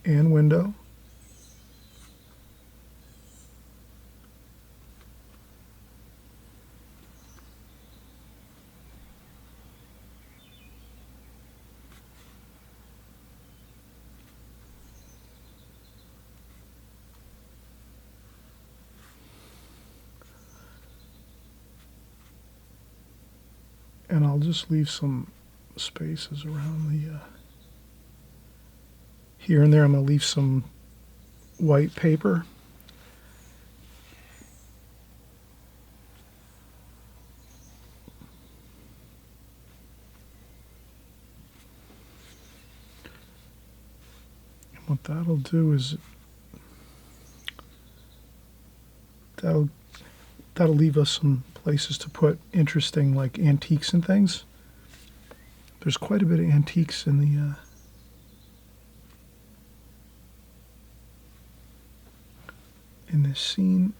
and window. And I'll just leave some spaces around the here and there. I'm going to leave some white paper. And what that'll do is that'll leave us some places to put interesting, like, antiques and things. There's quite a bit of antiques in the in this scene.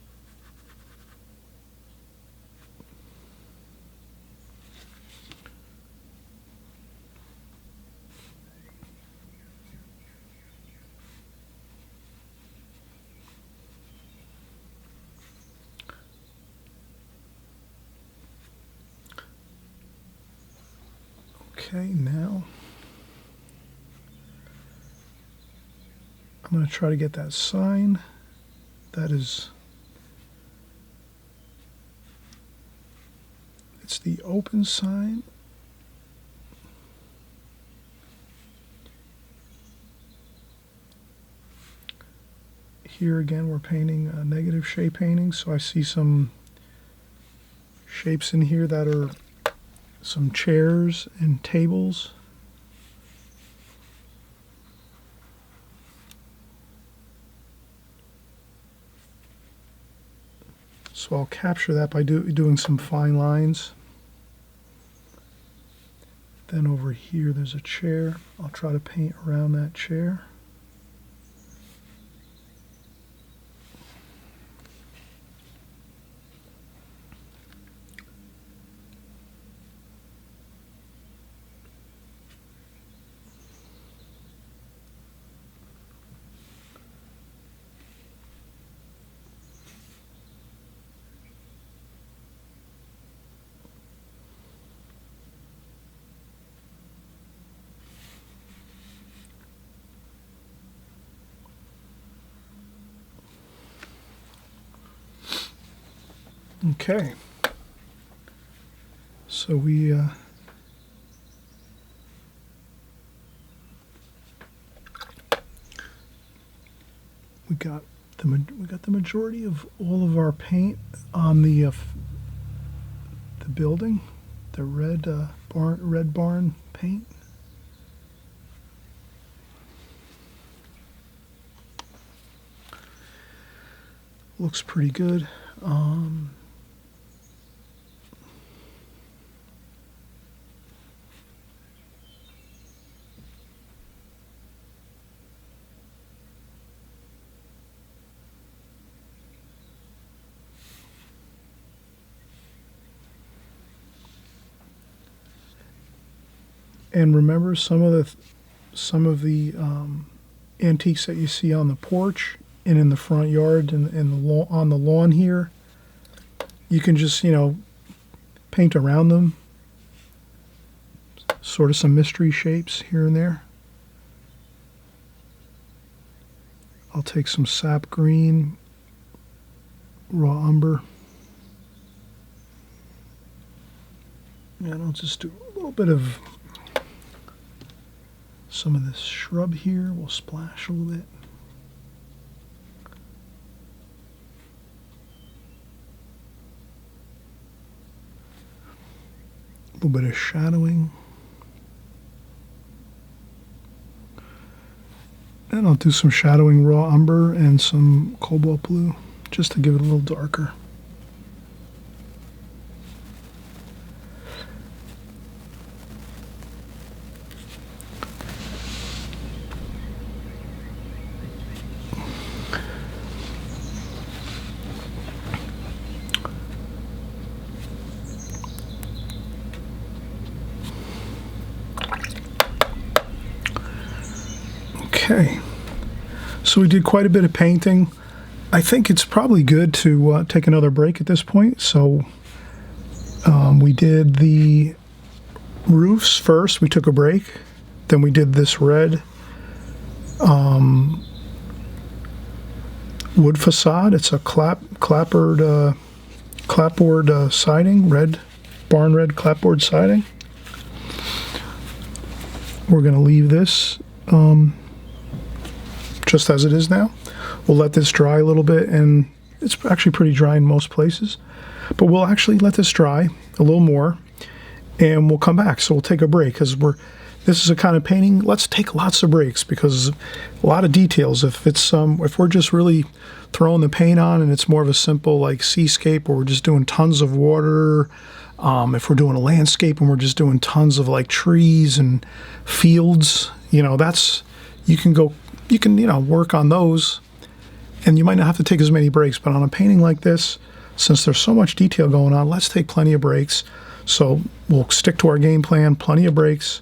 Okay, now I'm going to try to get that sign. That is, it's the open sign. Here again, we're painting a negative shape painting, so I see some shapes in here that are some chairs and tables. So I'll capture that by doing some fine lines. Then over here there's a chair. I'll try to paint around that chair. Okay, so we got the majority of all of our paint on the building, the red barn paint. Looks pretty good. And remember, some of the antiques that you see on the porch and in the front yard and on the lawn here, you can just, paint around them. Sort of some mystery shapes here and there. I'll take some sap green, raw umber, and I'll just do a little bit of some of this shrub here. We'll splash a little bit. A little bit of shadowing. And I'll do some shadowing raw umber and some cobalt blue just to give it a little darker. Okay, so we did quite a bit of painting. I think it's probably good to take another break at this point. So we did the roofs first. We took a break. Then we did this red wood facade. It's a clapboard siding, barn red clapboard siding. We're going to leave this just as it is now. We'll let this dry a little bit, and it's actually pretty dry in most places, but we'll actually let this dry a little more and we'll come back. So we'll take a break because this is a kind of painting, let's take lots of breaks because a lot of details. If we're just really throwing the paint on and it's more of a simple like seascape, or we're just doing tons of water, if we're doing a landscape and we're just doing tons of like trees and fields, you can work on those, and you might not have to take as many breaks. But on a painting like this, since there's so much detail going on, let's take plenty of breaks. So we'll stick to our game plan, plenty of breaks.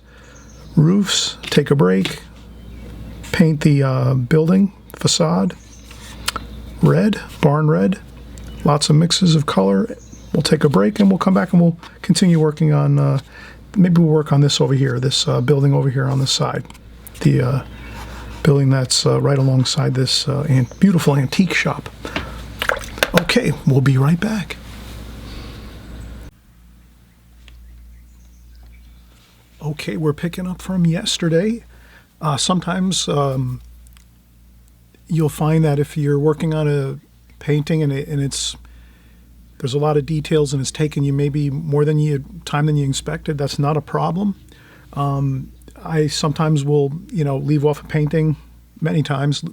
Roofs, take a break. Paint the building facade red, barn red. Lots of mixes of color. We'll take a break and we'll come back and we'll continue working on, maybe we'll work on this over here, this building over here on the side. The building that's right alongside this beautiful antique shop. Okay, we'll be right back. Okay, we're picking up from yesterday. Sometimes you'll find that if you're working on a painting and there's a lot of details and it's taken you maybe more time than you expected, that's not a problem. I sometimes will, leave off a painting many times,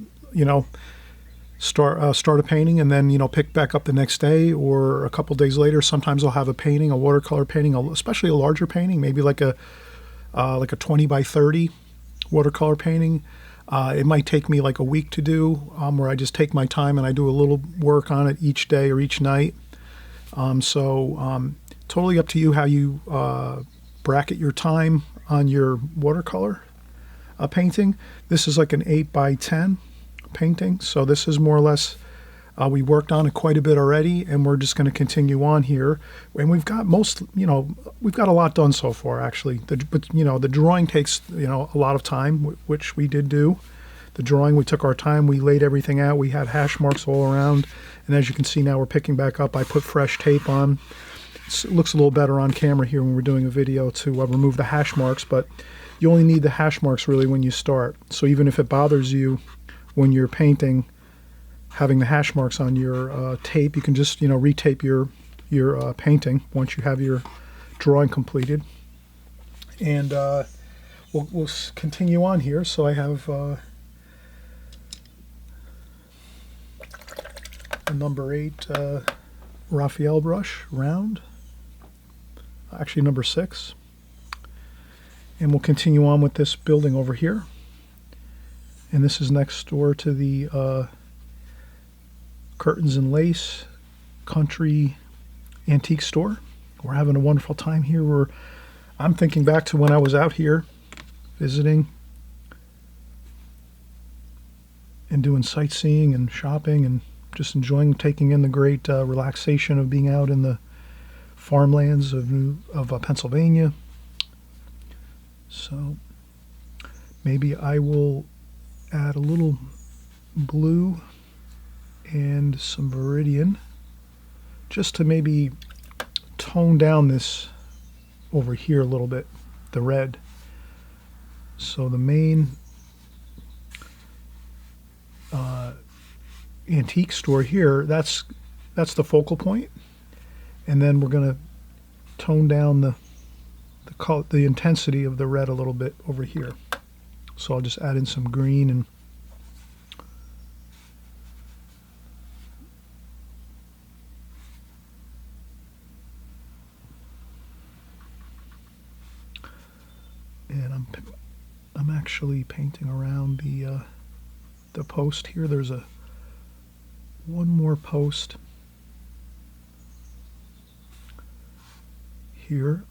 start a painting and then, pick back up the next day or a couple days later. Sometimes I'll have a painting, a watercolor painting, especially a larger painting, maybe like a 20 by 30 watercolor painting. It might take me like a week to do, where I just take my time and I do a little work on it each day or each night. Totally up to you how you bracket your time on your watercolor painting. This is like an 8 by 10 painting, so this is more or less, we worked on it quite a bit already, and we're just going to continue on here. And we've got we've got a lot done so far, actually. But the drawing takes, a lot of time, which we did do. The drawing, we took our time, we laid everything out, we had hash marks all around, and as you can see now we're picking back up. I put fresh tape on. It looks a little better on camera here when we're doing a video to remove the hash marks, but you only need the hash marks really when you start. So even if it bothers you when you're painting, having the hash marks on your tape, you can just retape your painting once you have your drawing completed. And we'll continue on here. So I have a number 8 Raphael brush, round, actually number 6. And we'll continue on with this building over here. And this is next door to the Curtains and Lace Country Antique Store. We're having a wonderful time here. I'm thinking back to when I was out here visiting and doing sightseeing and shopping and just taking in the great relaxation of being out in the farmlands of Pennsylvania. So maybe I will add a little blue and some Viridian just to maybe tone down this over here a little bit, the red. So the main antique store here, that's the focal point, and then we're going to tone down the intensity of the red a little bit over here. So I'll just add in some green and I'm actually painting around the post here. There's one more post here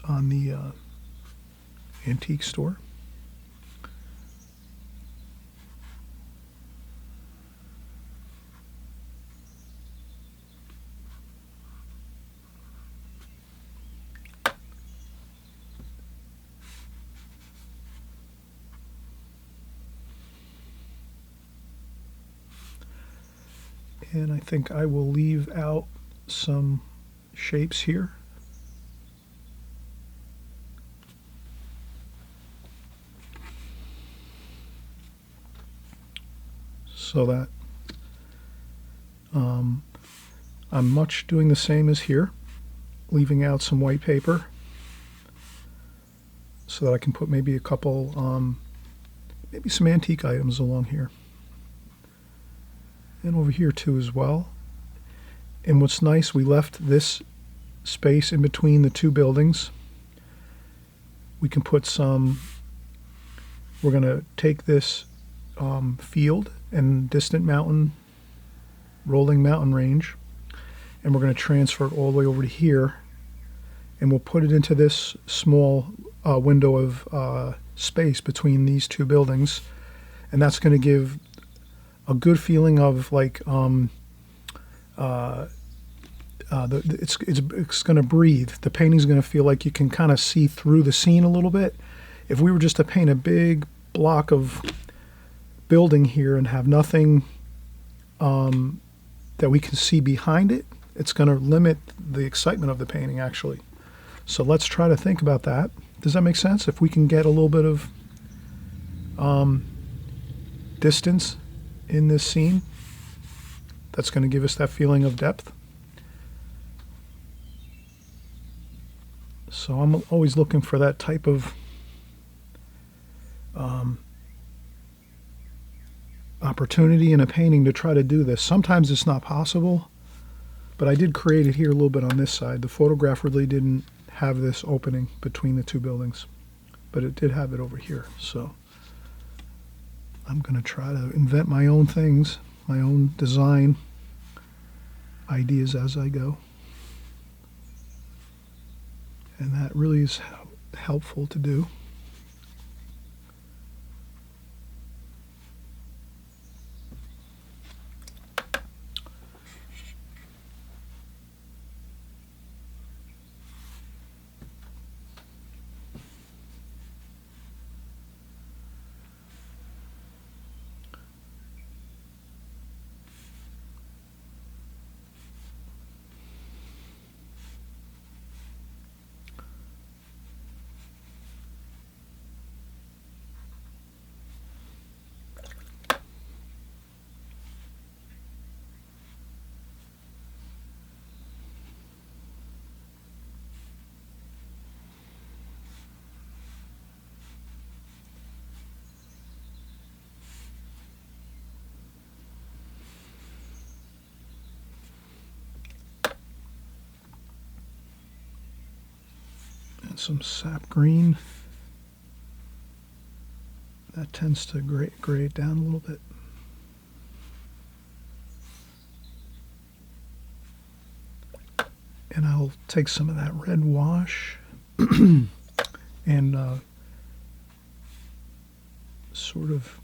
on the antique store. And I think I will leave out some shapes here. So that I'm much doing the same as here, leaving out some white paper so that I can put maybe a couple, maybe some antique items along here. And over here too as well. And what's nice, we left this space in between the two buildings. We can put some, we're going to take this field and distant mountain, rolling mountain range, and we're going to transfer it all the way over to here, and we'll put it into this small window of space between these two buildings, and that's going to give a good feeling of like it's going to breathe. The painting's going to feel like you can kind of see through the scene a little bit. If we were just to paint a big block of building here and have nothing that we can see behind it, it's going to limit the excitement of the painting, actually. So let's try to think about that. Does that make sense? If we can get a little bit of distance in this scene, that's going to give us that feeling of depth. So I'm always looking for that type of opportunity in a painting to try to do this. Sometimes it's not possible, but I did create it here a little bit on this side. The photograph really didn't have this opening between the two buildings, but it did have it over here. So I'm going to try to invent my own things, my own design ideas as I go. And that really is helpful to do. Some sap green. That tends to gray it down a little bit. And I'll take some of that red wash and sort of,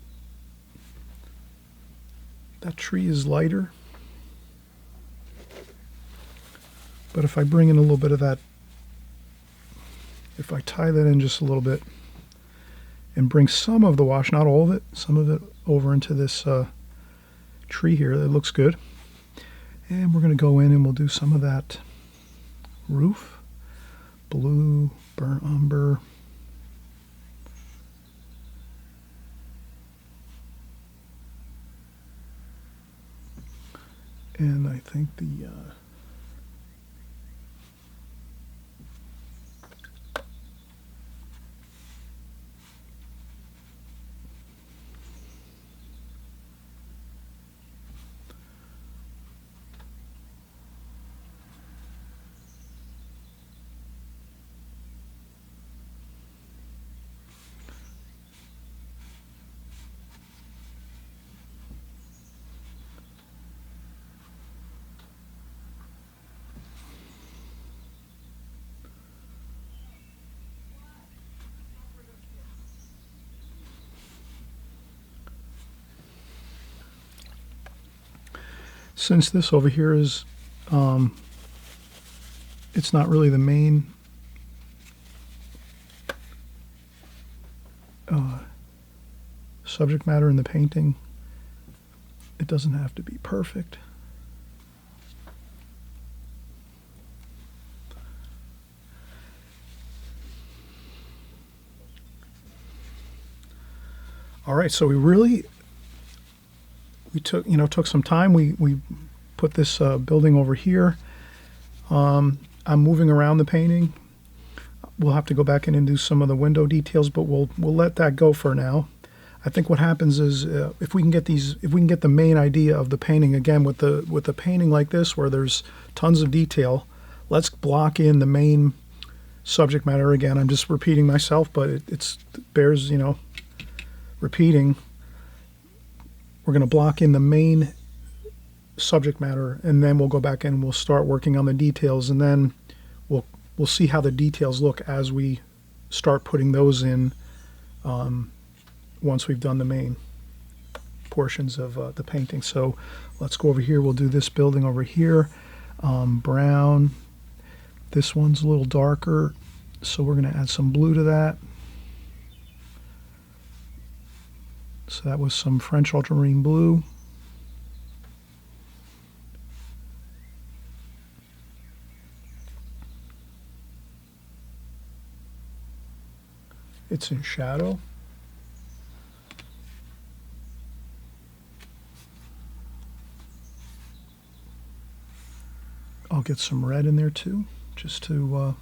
that tree is lighter, but if I bring in a little bit of that, if I tie that in just a little bit and bring some of the wash, not all of it, some of it over into this tree here, that looks good. And we're going to go in and we'll do some of that roof, blue, burnt umber. And I think the since this over here is, it's not really the main subject matter in the painting, it doesn't have to be perfect. All right, so we took some time. We put this building over here. I'm moving around the painting. We'll have to go back in and do some of the window details, but we'll let that go for now. I think what happens is if we can get the main idea of the painting again with the painting like this where there's tons of detail, let's block in the main subject matter again. I'm just repeating myself, but it bears repeating. We're going to block in the main subject matter, and then we'll go back in and we'll start working on the details, and then we'll see how the details look as we start putting those in once we've done the main portions of the painting. So let's go over here. We'll do this building over here. Brown. This one's a little darker, so we're going to add some blue to that. So that was some French ultramarine blue. It's in shadow. I'll get some red in there too, just to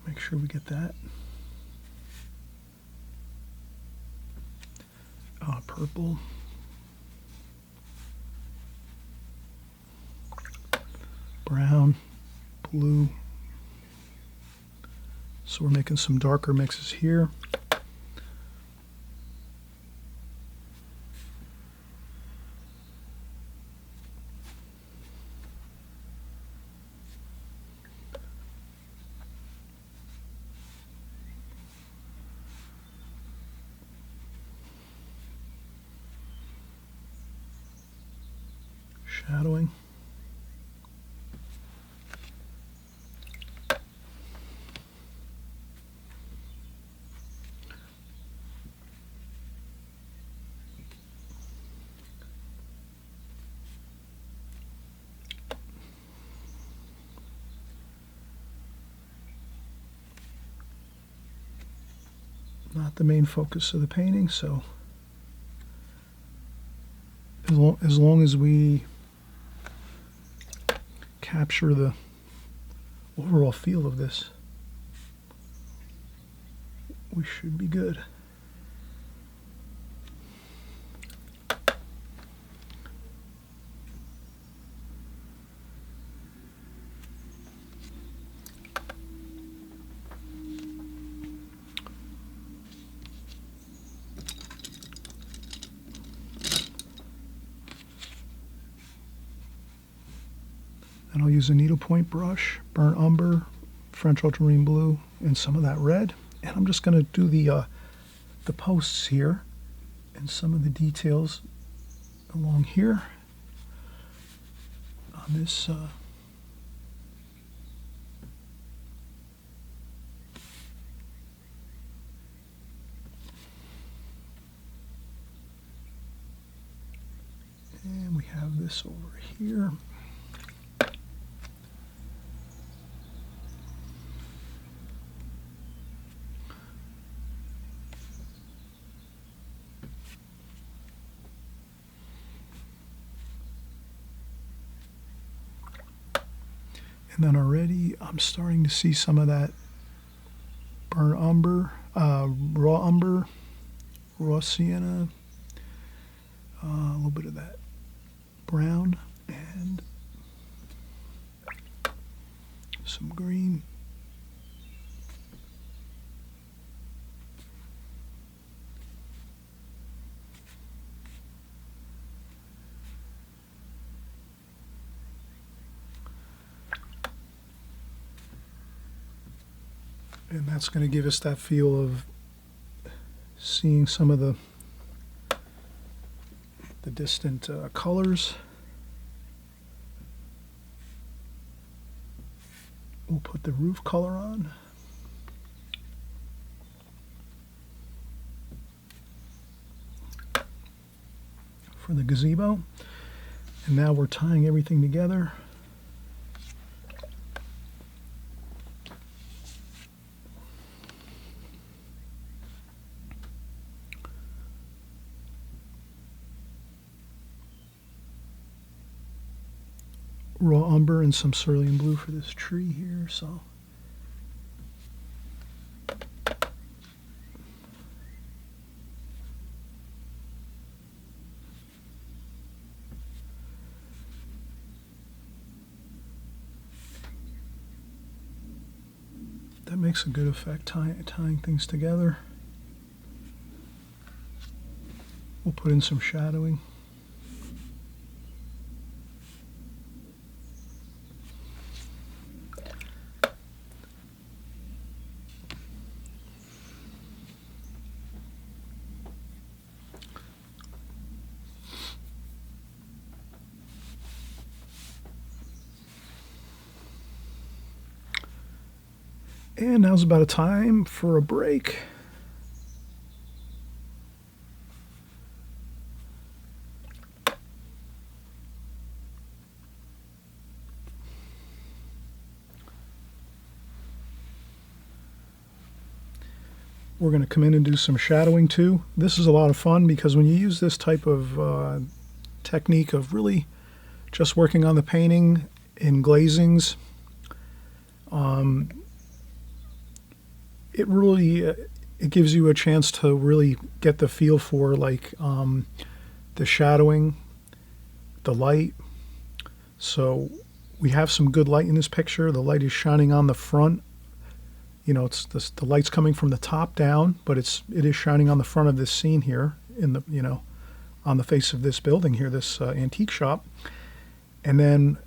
make sure we get that. Purple. Brown, blue. So we're making some darker mixes here. Shadowing. Not the main focus of the painting, so as long as we capture the overall feel of this, we should be good. And I'll use a needlepoint brush, burnt umber, French ultramarine blue, and some of that red. And I'm just going to do the posts here and some of the details along here on this and we have this over here. And then already I'm starting to see some of that burnt umber, raw umber, raw sienna, a little bit of that brown, and some green. And that's going to give us that feel of seeing some of the distant colors. We'll put the roof color on. For the gazebo. And now we're tying everything together. Raw umber and some cerulean blue for this tree here, so that makes a good effect, tying things together. We'll put in some shadowing. And now's about a time for a break. We're going to come in and do some shadowing too. This is a lot of fun because when you use this type of technique of really just working on the painting in glazings, it really it gives you a chance to really get the feel for like the shadowing, the light. So we have some good light in this picture. The light is shining on the front. You know, it's the light's coming from the top down, but it is shining on the front of this scene here in the, you know, on the face of this building here, this antique shop. And then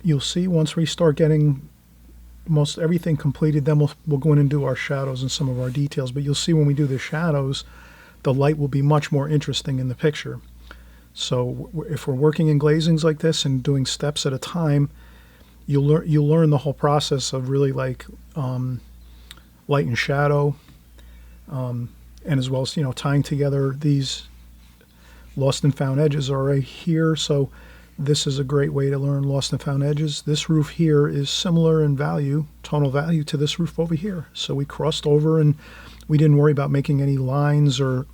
you'll see once we start getting most everything completed, then we'll go in and do our shadows and some of our details. But you'll see when we do the shadows, the light will be much more interesting in the picture. So if we're working in glazings like this and doing steps at a time, you'll learn the whole process of really like light and shadow, and as well as, you know, tying together these lost and found edges are right here. So this is a great way to learn lost and found edges. This roof here is similar in value, tonal value, to this roof over here. So we crossed over and we didn't worry about making any lines or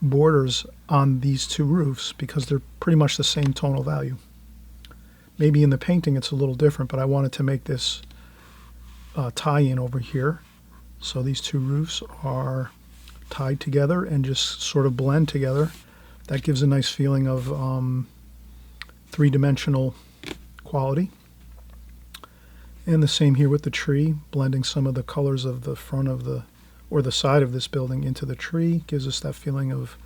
borders on these two roofs because they're pretty much the same tonal value. Maybe in the painting it's a little different, but I wanted to make this tie-in over here. So these two roofs are tied together and just sort of blend together. That gives a nice feeling of three-dimensional quality. And the same here with the tree, blending some of the colors of the front of the, or the side of this building into the tree gives us that feeling of,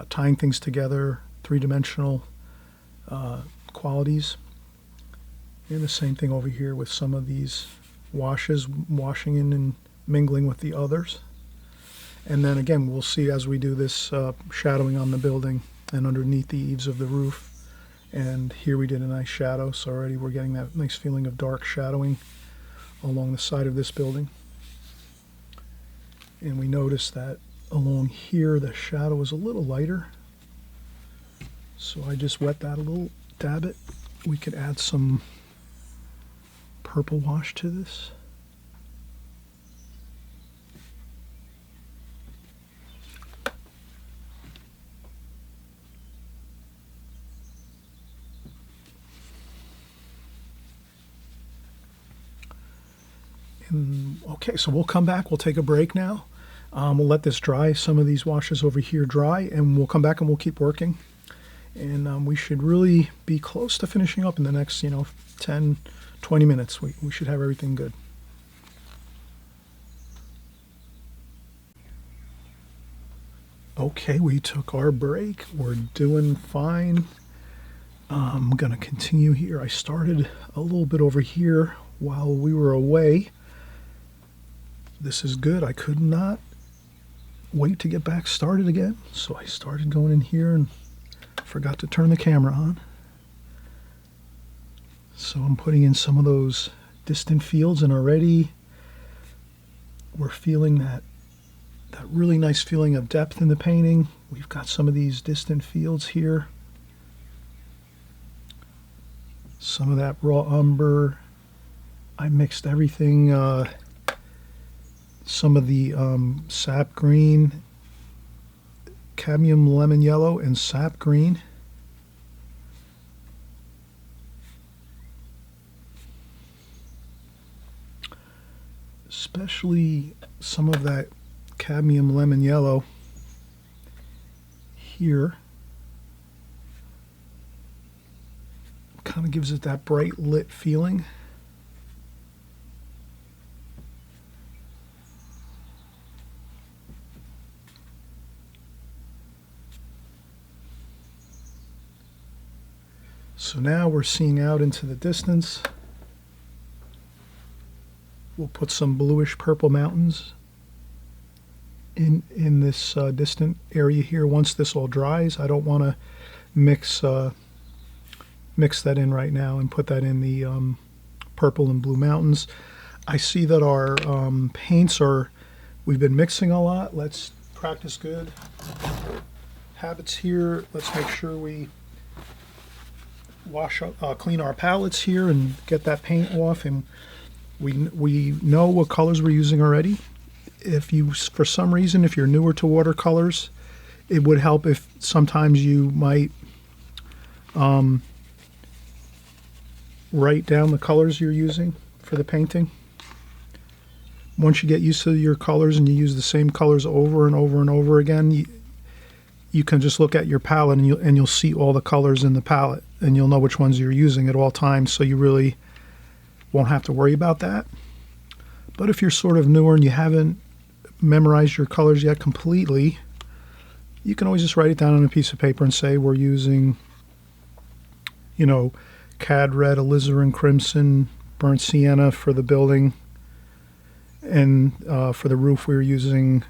tying things together, three-dimensional qualities. And the same thing over here with some of these washes washing in and mingling with the others. And then again, we'll see as we do this shadowing on the building and underneath the eaves of the roof. And here we did a nice shadow, so already we're getting that nice feeling of dark shadowing along the side of this building. And we notice that along here the shadow is a little lighter, so I just wet that a little, dab it. We could add some purple wash to this. Okay, so we'll come back, we'll take a break now. We'll let this dry, some of these washes over here dry, and we'll come back and we'll keep working. And we should really be close to finishing up in the next, 10, 20 minutes. We should have everything good. Okay, we took our break. We're doing fine. I'm going to continue here. I started a little bit over here while we were away. This is good. I could not wait to get back started again. So I started going in here and forgot to turn the camera on. So I'm putting in some of those distant fields, and already we're feeling that really nice feeling of depth in the painting. We've got some of these distant fields here. Some of that raw umber. I mixed everything, some of the sap green, cadmium lemon yellow, and sap green. Especially some of that cadmium lemon yellow here. Kind of gives it that bright lit feeling. So now we're seeing out into the distance. We'll put some bluish purple mountains in this distant area here. Once this all dries, I don't want to mix that in right now and put that in the purple and blue mountains. I see that our paints are, we've been mixing a lot. Let's practice good habits here. Let's make sure we clean our palettes here and get that paint off. And we know what colors we're using already. If you, for some reason, if you're newer to watercolors, it would help if sometimes you might write down the colors you're using for the painting. Once you get used to your colors and you use the same colors over and over and over again, you can just look at your palette and you'll see all the colors in the palette, and you'll know which ones you're using at all times, so you really won't have to worry about that. But if you're sort of newer and you haven't memorized your colors yet completely, you can always just write it down on a piece of paper and say we're using, you know, cad red, alizarin crimson, burnt sienna for the building, and for the roof we were using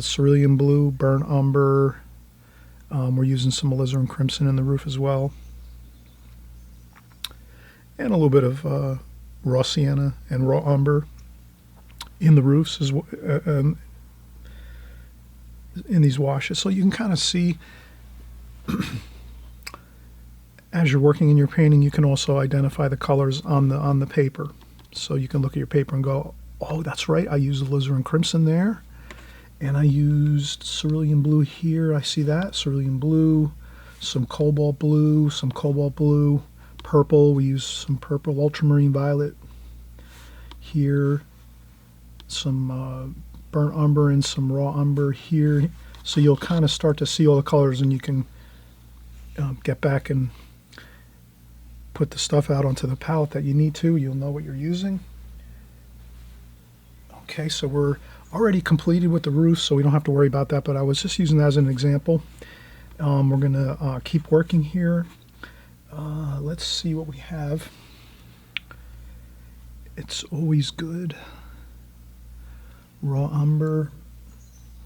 cerulean blue, burnt umber. We're using some alizarin crimson in the roof as well, and a little bit of raw sienna and raw umber in the roofs as well, in these washes. So you can kind of see as you're working in your painting, you can also identify the colors on the paper. So you can look at your paper and go, oh, that's right, I used alizarin crimson there, and I used cerulean blue here. I see that cerulean blue, some cobalt blue, purple. We use some purple, ultramarine violet here, some burnt umber and some raw umber here. So you'll kind of start to see all the colors, and you can get back and put the stuff out onto the palette that you need to. You'll know what you're using. Okay, so we're already completed with the roof, so we don't have to worry about that, but I was just using that as an example. We're going to keep working here. Let's see what we have. It's always good. Raw umber,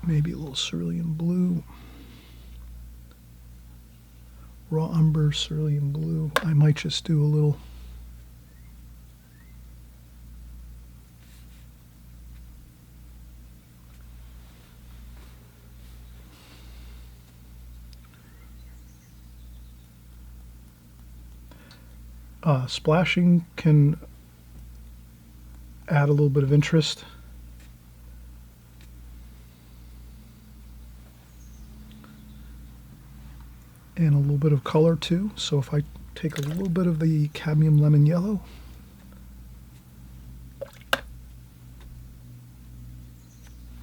maybe a little cerulean blue. Raw umber, cerulean blue. I might just do a little. Splashing can add a little bit of interest. And a little bit of color too. So if I take a little bit of the cadmium lemon yellow,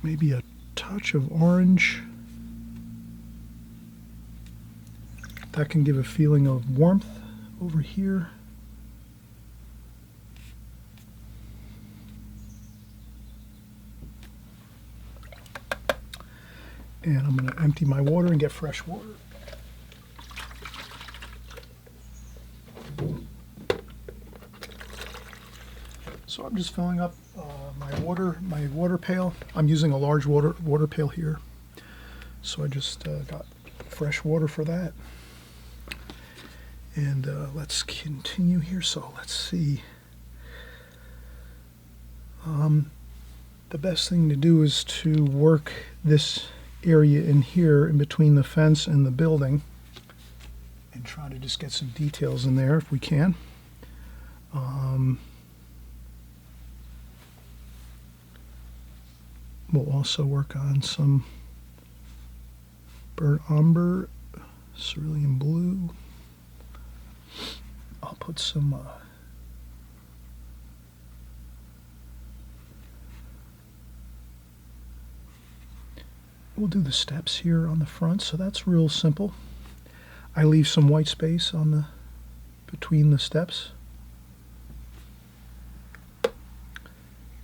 maybe a touch of orange, that can give a feeling of warmth over here. And I'm going to empty my water and get fresh water. So I'm just filling up my water pail. I'm using a large water pail here. So I just got fresh water for that. And let's continue here. So let's see. The best thing to do is to work this area in here in between the fence and the building and try to just get some details in there if we can. We'll also work on some burnt umber, cerulean blue. I'll put some we'll do the steps here on the front, so that's real simple. I leave some white space on the between the steps,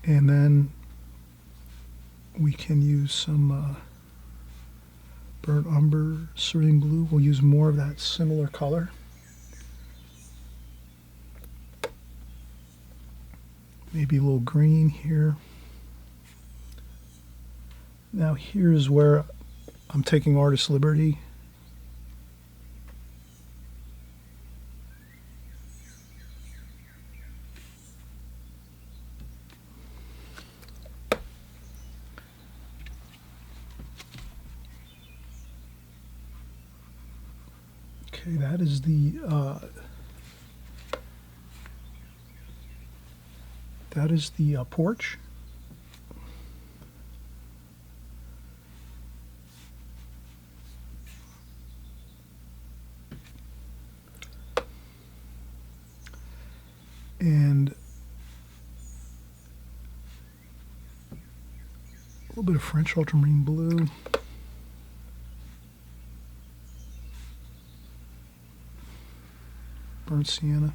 and then we can use some burnt umber, cerulean blue. We'll use more of that similar color. Maybe a little green here. Now here's where I'm taking artist liberty. Okay, that is the porch. And a little bit of French ultramarine blue. Burnt sienna.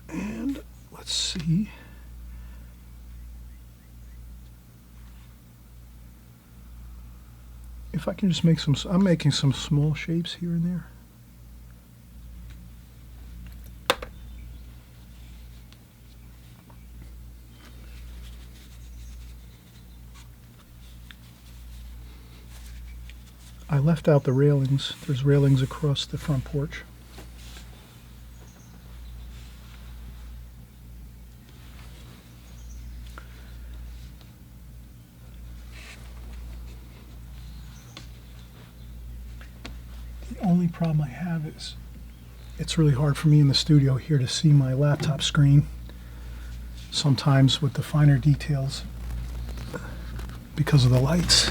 And let's see. If I can just make some, I'm making some small shapes here and there. I left out the railings. There's railings across the front porch. The only problem I have is it's really hard for me in the studio here to see my laptop screen sometimes with the finer details because of the lights,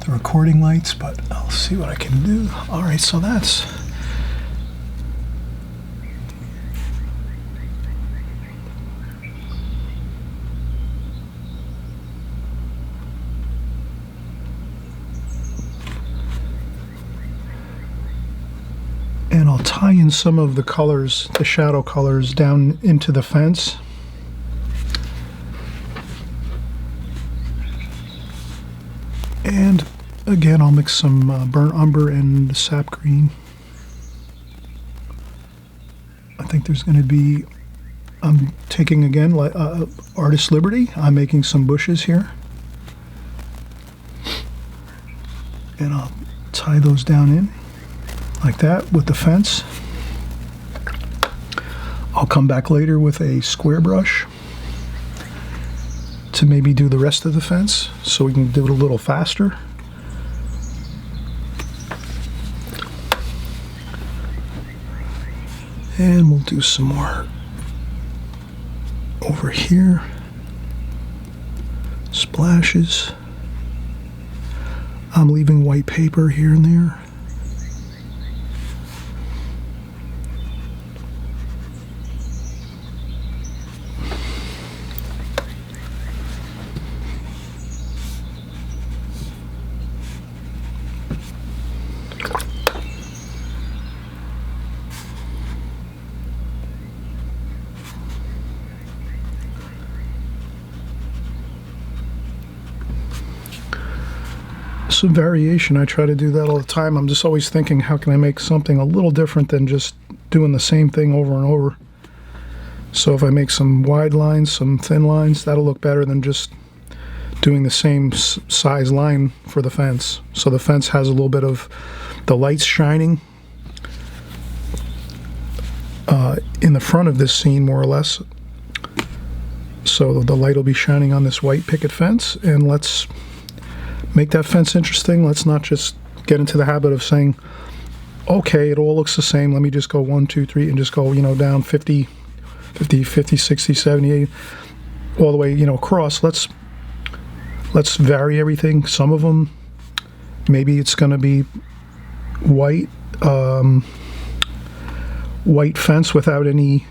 the recording lights, but I'll see what I can do. All right, so that's and I'll tie in some of the colors, the shadow colors, down into the fence. And again, I'll mix some burnt umber and sap green. I think there's going to be, I'm taking again artist liberty. I'm making some bushes here. And I'll tie those down in like that with the fence. I'll come back later with a square brush to maybe do the rest of the fence so we can do it a little faster. And we'll do some more over here. Splashes. I'm leaving white paper here and there. Some variation. I try to do that all the time. I'm just always thinking, how can I make something a little different than just doing the same thing over and over? So if I make some wide lines, some thin lines, that'll look better than just doing the same size line for the fence. So the fence has a little bit of the lights shining in the front of this scene, more or less. So the light will be shining on this white picket fence, and let's make that fence interesting. Let's not just get into the habit of saying, okay, it all looks the same. Let me just go 1, 2, 3 and just go, you know, down 50, 60, 70, 80, all the way, you know, across. Let's vary everything. Some of them, maybe it's going to be white, white fence without any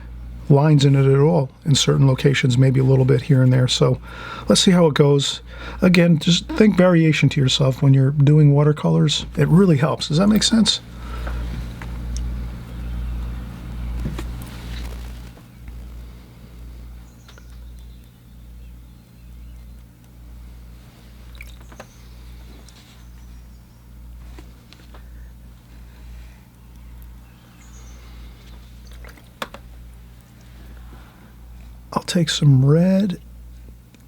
lines in it at all. In certain locations, maybe a little bit here and there. So let's see how it goes. Again, just think variation to yourself when you're doing watercolors. It really helps. Does that make sense? I'll take some red,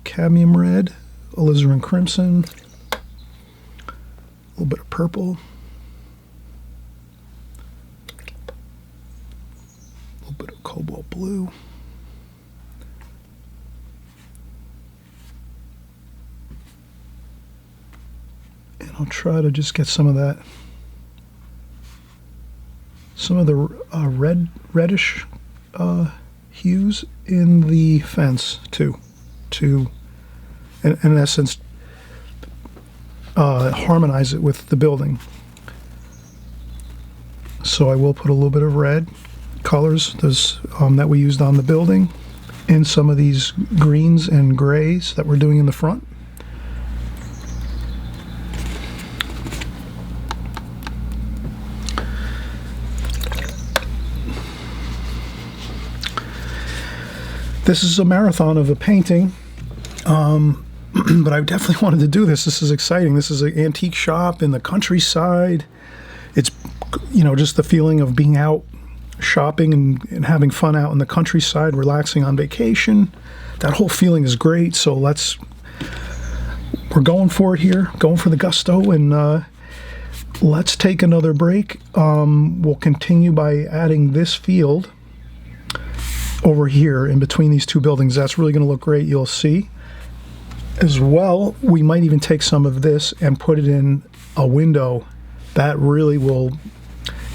cadmium red, alizarin crimson, a little bit of purple, cobalt blue. And I'll try to just get some of that, some of the reddish hues in the fence too, to in essence harmonize it with the building. So I will put a little bit of red colors that we used on the building in some of these greens and grays that we're doing in the front. This is a marathon of a painting, but I definitely wanted to do this. This is exciting. This is an antique shop in the countryside. It's, you know, just the feeling of being out shopping and having fun out in the countryside, relaxing on vacation. That whole feeling is great. So we're going for it here, going for the gusto, and let's take another break. We'll continue by adding this field over here in between these two buildings. That's really going to look great, you'll see. As well, we might even take some of this and put it in a window. That really will,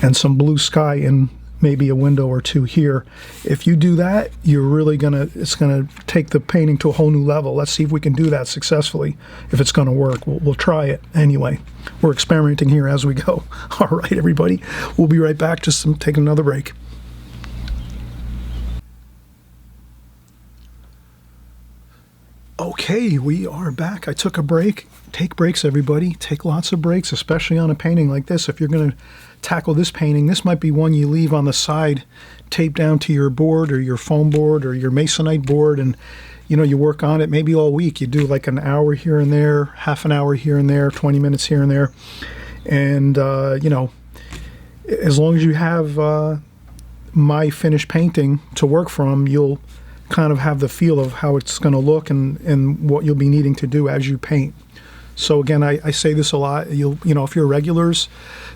and some blue sky in maybe a window or two here. If you do that, you're really it's gonna take the painting to a whole new level. Let's see if we can do that successfully. If it's gonna work, we'll try it anyway. We're experimenting here as we go. All right, everybody, we'll be right back. Just taking another break. Okay, we are back. I took a break. Take breaks, everybody. Take lots of breaks, especially on a painting like this. If you're going to tackle this painting, this might be one you leave on the side, taped down to your board or your foam board or your masonite board, and you know, you work on it maybe all week. You do like an hour here and there, half an hour here and there, 20 minutes here and there, and you know, as long as you have my finished painting to work from, you'll kind of have the feel of how it's going to look and what you'll be needing to do as you paint. So again, I say this a lot. You know, if you're regulars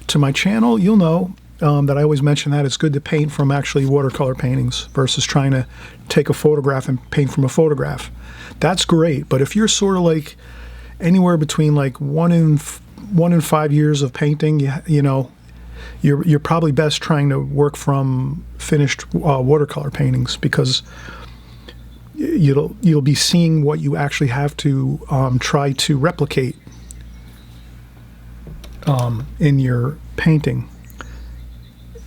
to my channel, you'll know that I always mention that it's good to paint from actually watercolor paintings versus trying to take a photograph and paint from a photograph. That's great, but if you're sort of like anywhere between like 1 and 5 years of painting, you know, you're probably best trying to work from finished watercolor paintings, because you'll be seeing what you actually have to try to replicate in your painting.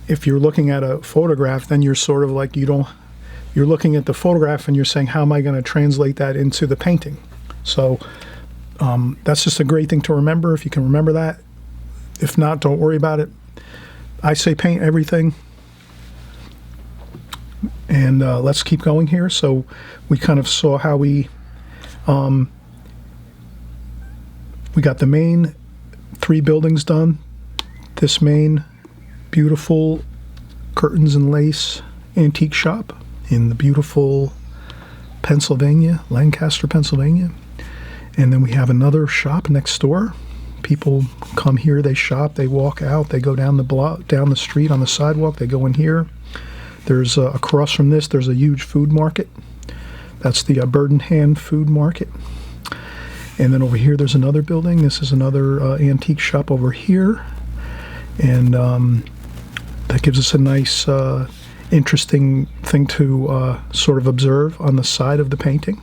If you're looking at a photograph, then you're sort of like you're looking at the photograph and you're saying, how am I going to translate that into the painting? So that's just a great thing to remember, if you can remember that. If not, don't worry about it. I say paint everything. And let's keep going here. So we kind of saw how we got the main 3 buildings done. This main beautiful curtains and lace antique shop in the beautiful Pennsylvania, Lancaster, Pennsylvania. And then we have another shop next door. People come here, they shop, they walk out, they go down the block, down the street on the sidewalk, they go in here. There's across from this, there's a huge food market. That's the Burdenham Food Market. And then over here, there's another building. This is another antique shop over here. And that gives us a nice, interesting thing to sort of observe on the side of the painting.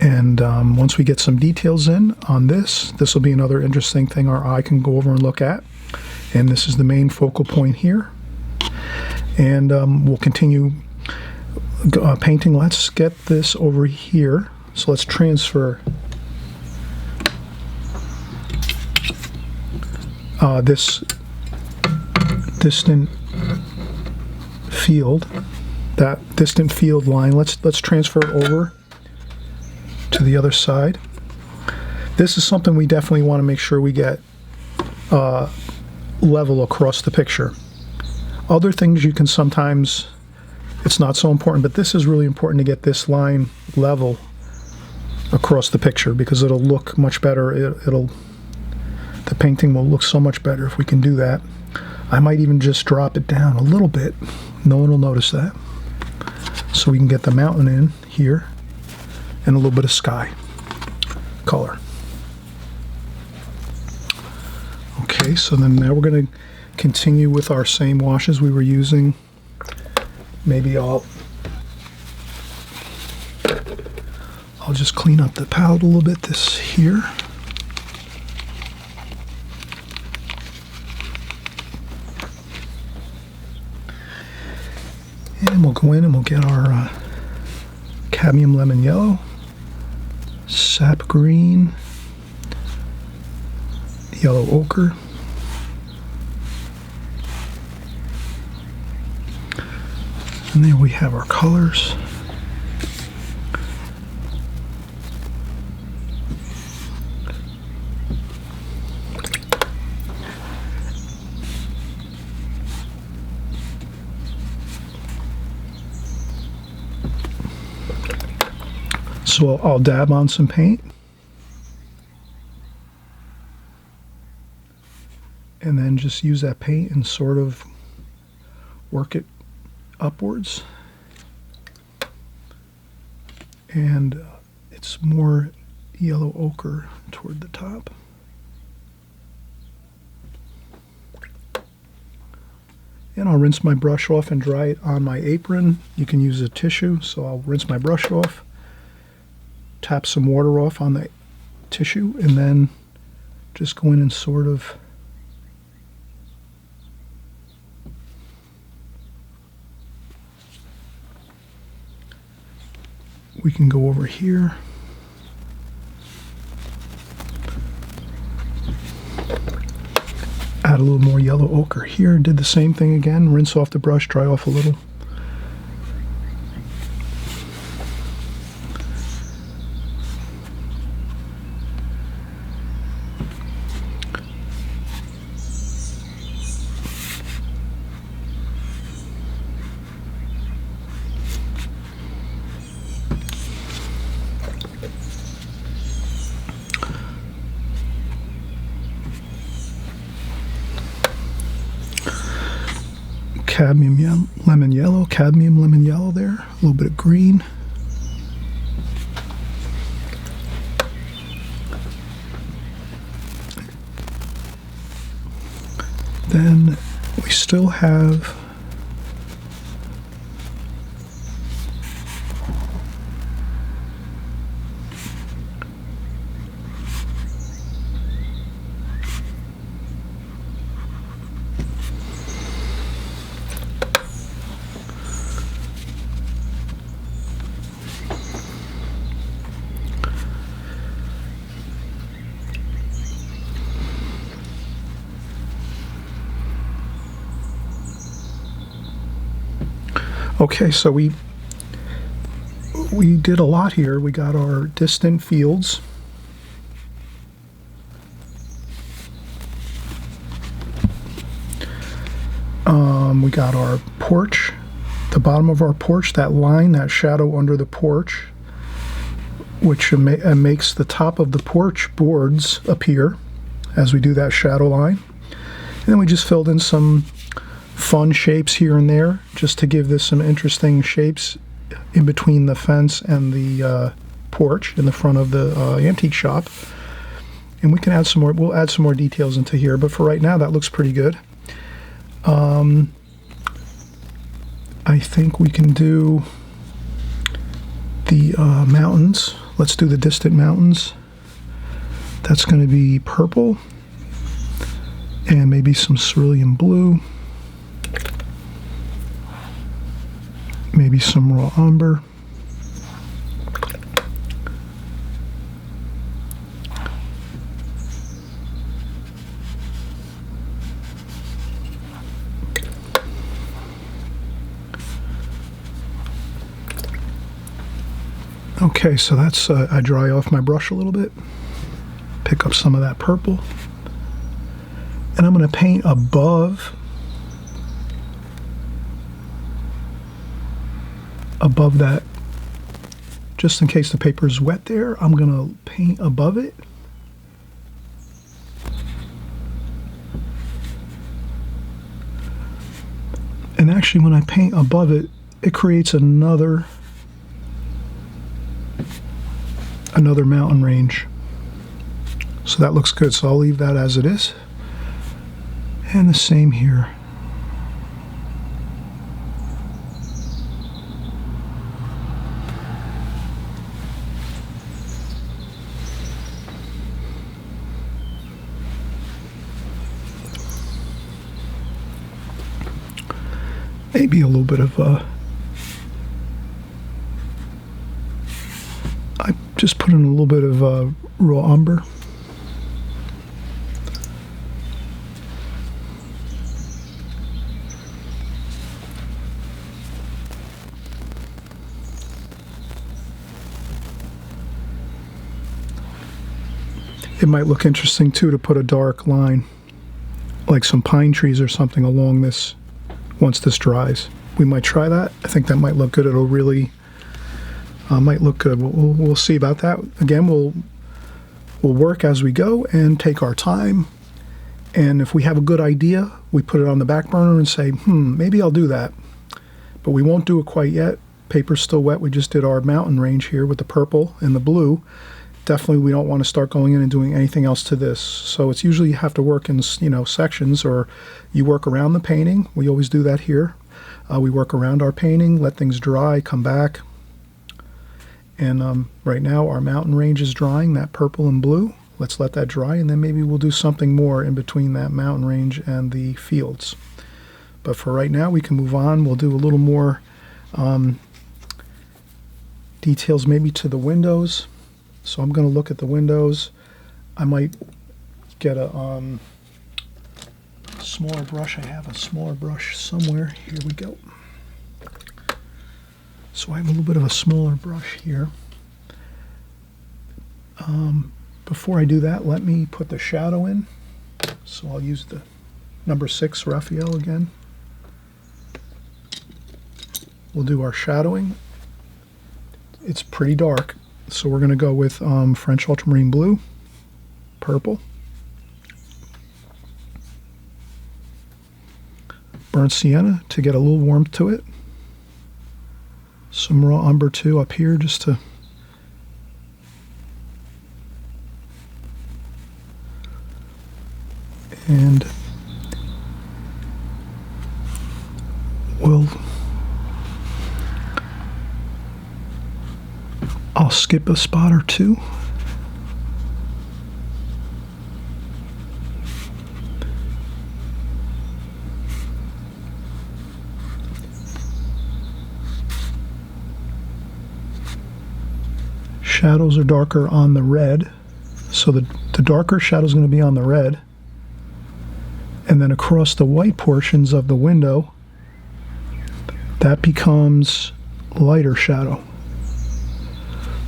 And once we get some details in on this will be another interesting thing our eye can go over and look at. And this is the main focal point here. And we'll continue painting. Let's get this over here. So let's transfer this distant field, that distant field line. Let's transfer it over to the other side. This is something we definitely want to make sure we get level across the picture. Other things you can sometimes, it's not so important, but this is really important to get this line level across the picture, because it'll look much better. The painting will look so much better if we can do that. I might even just drop it down a little bit. No one will notice that. So we can get the mountain in here and a little bit of sky color. Okay, so then now we're going to continue with our same washes we were using. Maybe I'll just clean up the palette a little bit this here. And we'll go in and we'll get our cadmium lemon yellow, sap green, yellow ochre, and there we have our colors. So I'll dab on some paint and then just use that paint and sort of work it upwards. And it's more yellow ochre toward the top. And I'll rinse my brush off and dry it on my apron. You can use a tissue, so I'll rinse my brush off, tap some water off on the tissue, and then just go in and sort of we can go over here. Add a little more yellow ochre here. Did the same thing again. Rinse off the brush, dry off a little. Cadmium lemon yellow there, a little bit of green. Then we still have okay, so we did a lot here. We got our distant fields. We got our porch, the bottom of our porch, that line, that shadow under the porch, which makes the top of the porch boards appear as we do that shadow line. And then we just filled in some fun shapes here and there just to give this some interesting shapes in between the fence and the porch in the front of the antique shop. And we can add some more, we'll add some more details into here, but for right now that looks pretty good. I think we can do the mountains. Let's do the distant mountains. That's going to be purple and maybe some cerulean blue. Maybe some raw umber. Okay, so that's, I dry off my brush a little bit, pick up some of that purple, and I'm going to paint above that, just in case the paper is wet there. I'm going to paint above it. And actually when I paint above it, it creates another mountain range. So that looks good. So I'll leave that as it is. And the same here. Maybe a little bit of I just put in a little bit of raw umber. It might look interesting too to put a dark line, like some pine trees or something along this once this dries. We might try that. I think that might look good. It'll really might look good. We'll see about that. Again, we'll work as we go and take our time. And if we have a good idea, we put it on the back burner and say, maybe I'll do that. But we won't do it quite yet. Paper's still wet. We just did our mountain range here with the purple and the blue. Definitely we don't want to start going in and doing anything else to this. So it's usually you have to work in, sections, or you work around the painting. We always do that here. We work around our painting, let things dry, come back. And right now our mountain range is drying, that purple and blue. Let's let that dry, and then maybe we'll do something more in between that mountain range and the fields. But for right now, we can move on. We'll do a little more details maybe to the windows. So I'm going to look at the windows. I might get a smaller brush. I have a smaller brush somewhere. Here we go. So I have a little bit of a smaller brush here. Before I do that, let me put the shadow in. So I'll use the number 6 Raphael again. We'll do our shadowing. It's pretty dark. So we're going to go with French ultramarine blue, purple, burnt sienna to get a little warmth to it, some raw umber too up here just to and I'll skip a spot or two. Shadows are darker on the red, so the darker shadow is going to be on the red, and then across the white portions of the window that becomes lighter shadow.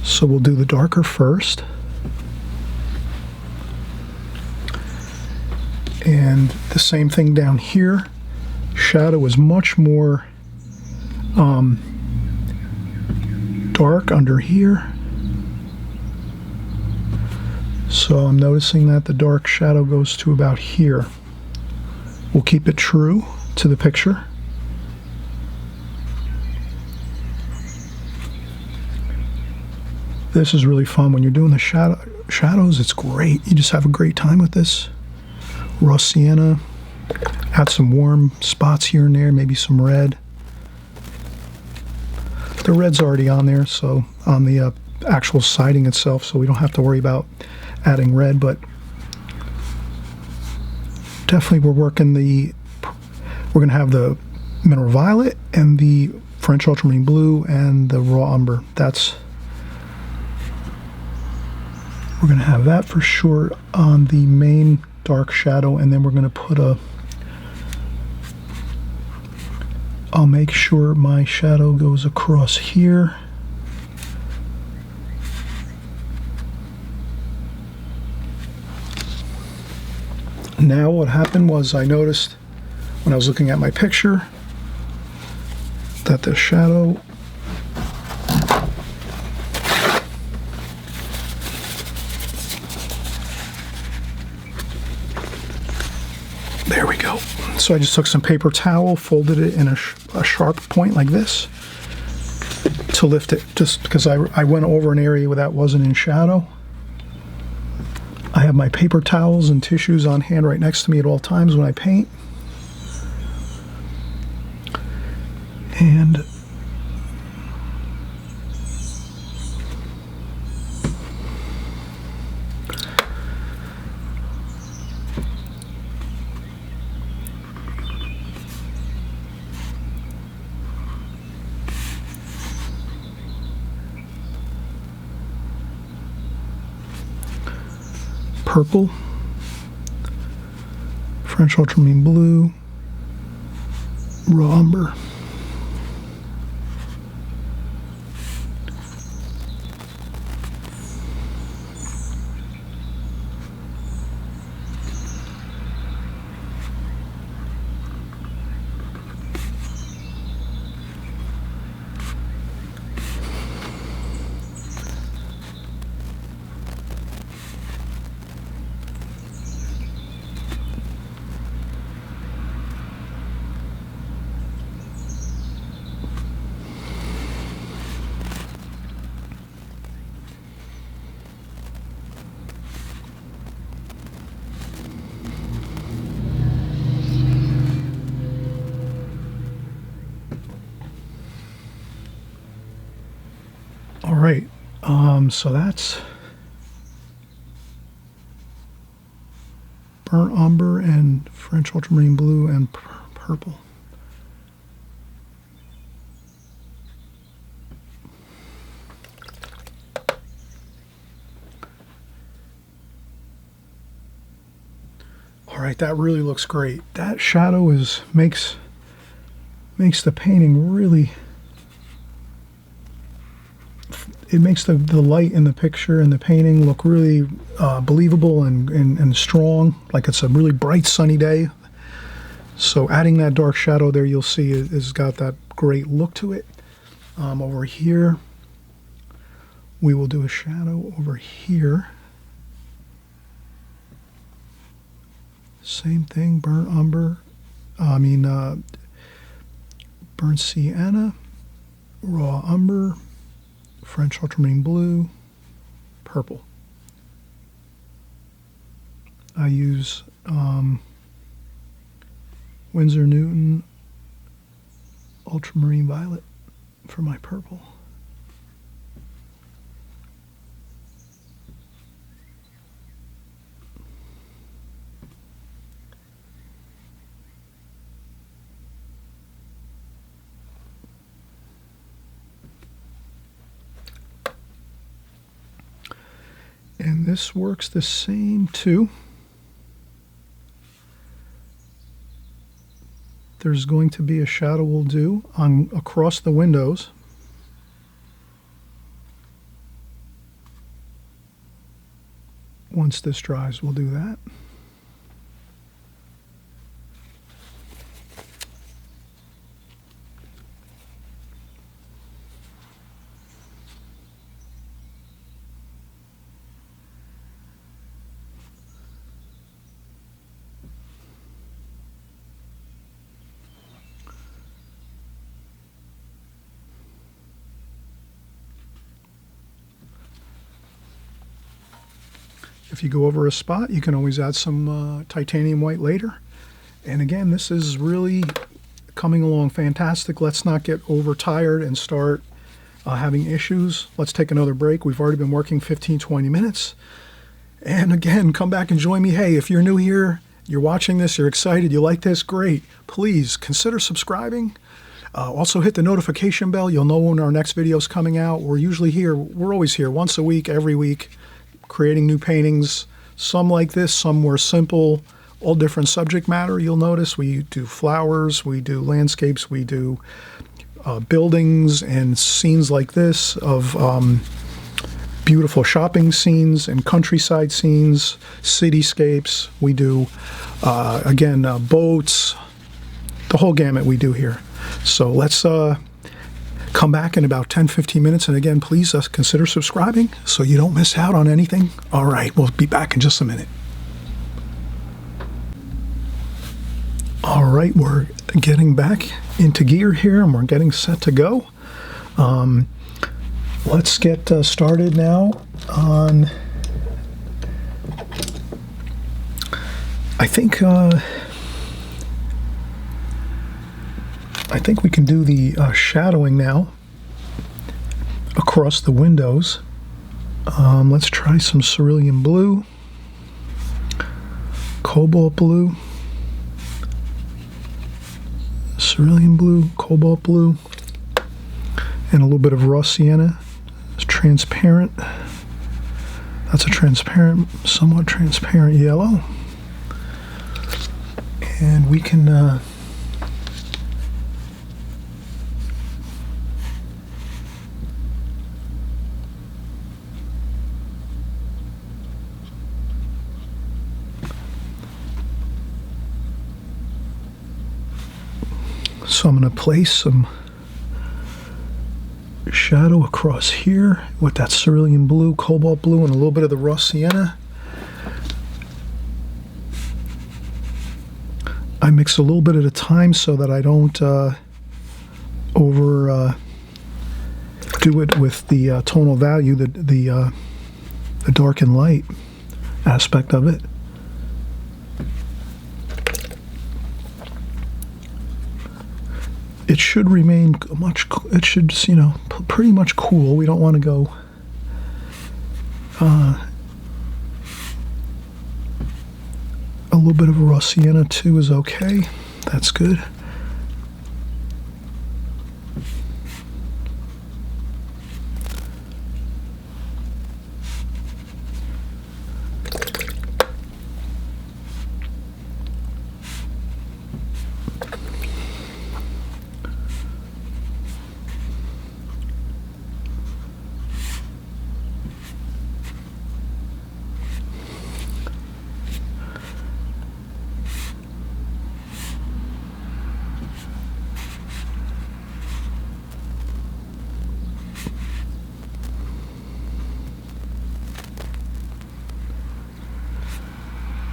So we'll do the darker first, and the same thing down here. Shadow is much more dark under here. So I'm noticing that the dark shadow goes to about here. We'll keep it true to the picture. This is really fun when you're doing the shadows. It's great. You just have a great time with this. Raw sienna. Add some warm spots here and there, maybe some red. The red's already on there, so on the actual siding itself, so we don't have to worry about adding red, but definitely we're going to have the mineral violet and the French ultramarine blue and the raw umber. We're going to have that for sure on the main dark shadow, and then we're going to put I'll make sure my shadow goes across here. Now what happened was I noticed when I was looking at my picture that the shadow there we go. So I just took some paper towel, folded it in a sharp point like this to lift it, just because I went over an area where that wasn't in shadow. I have my paper towels and tissues on hand right next to me at all times when I paint. And purple, French ultramarine blue, raw umber. All right, so that's burnt umber and French ultramarine blue and purple. All right, that really looks great. That shadow makes the painting really. It makes the light in the picture and the painting look really believable and strong, like it's a really bright sunny day. So adding that dark shadow there, you'll see it's got that great look to it. Over here, we will do a shadow over here. Same thing, burnt umber, burnt sienna, raw umber, French ultramarine blue, purple. I use Winsor Newton ultramarine violet for my purple. And this works the same too. There's going to be a shadow we'll do across the windows. Once this dries, we'll do that. If you go over a spot, you can always add some titanium white later. And again, this is really coming along fantastic. Let's not get overtired and start having issues. Let's take another break. We've already been working 15-20 minutes. And again, come back and join me. Hey, if you're new here, you're watching this, you're excited, you like this, great. Please consider subscribing. Also hit the notification bell. You'll know when our next video is coming out. We're always here once a week, every week, creating new paintings, some like this, some more simple, all different subject matter. You'll notice we do flowers, we do landscapes, we do buildings and scenes like this of beautiful shopping scenes and countryside scenes, cityscapes. We do, again, boats, the whole gamut we do here. So let's come back in about 10-15 minutes, and again, please consider subscribing so you don't miss out on anything. All right, we'll be back in just a minute. All right, we're getting back into gear here and we're getting set to go. Let's get started now on, I think we can do the shadowing now across the windows. Let's try some cerulean blue, cobalt blue, cerulean blue, cobalt blue, and a little bit of raw sienna. It's transparent. That's a transparent, somewhat transparent yellow. And we can so I'm going to place some shadow across here with that cerulean blue, cobalt blue, and a little bit of the raw sienna. I mix a little bit at a time so that I don't over do it with the tonal value, the dark and light aspect of it. It should remain it should, you know, pretty much cool. We don't want to go a little bit of a raw sienna too is okay. That's good.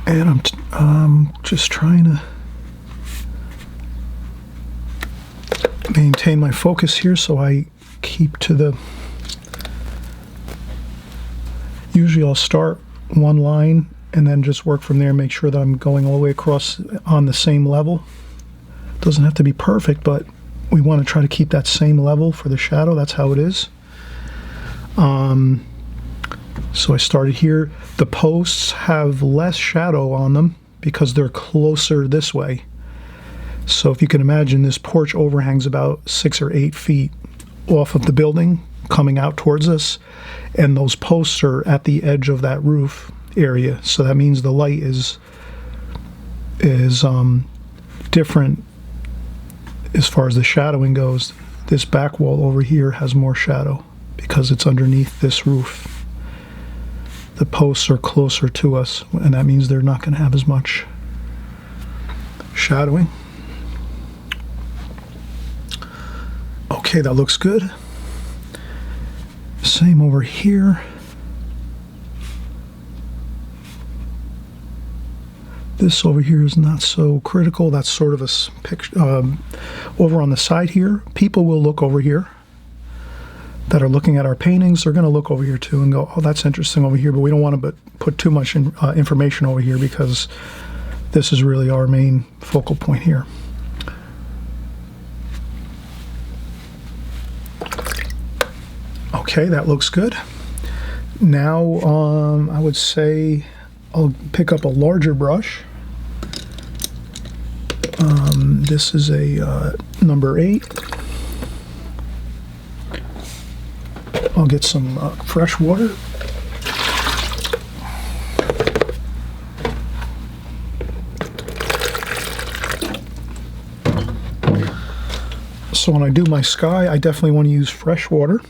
And I'm just trying to maintain my focus here so I keep to the, usually I'll start one line and then just work from there, make sure that I'm going all the way across on the same level. Doesn't have to be perfect, but we want to try to keep that same level for the shadow. That's how it is. So I started here. The posts have less shadow on them because they're closer this way. So if you can imagine, this porch overhangs about 6 or 8 feet off of the building coming out towards us, and those posts are at the edge of that roof area. So that means the light is different as far as the shadowing goes. This back wall over here has more shadow because it's underneath this roof. The posts are closer to us, and that means they're not going to have as much shadowing. Okay, that looks good. Same over here. This over here is not so critical. That's sort of a picture. Over on the side here, people will look over here that are looking at our paintings. They're going to look over here too and go, oh, that's interesting over here, but we don't want to put too much information over here because this is really our main focal point here. Okay, that looks good. Now I would say I'll pick up a larger brush. This is a number 8. I'll get some fresh water. So when I do my sky, I definitely want to use fresh water.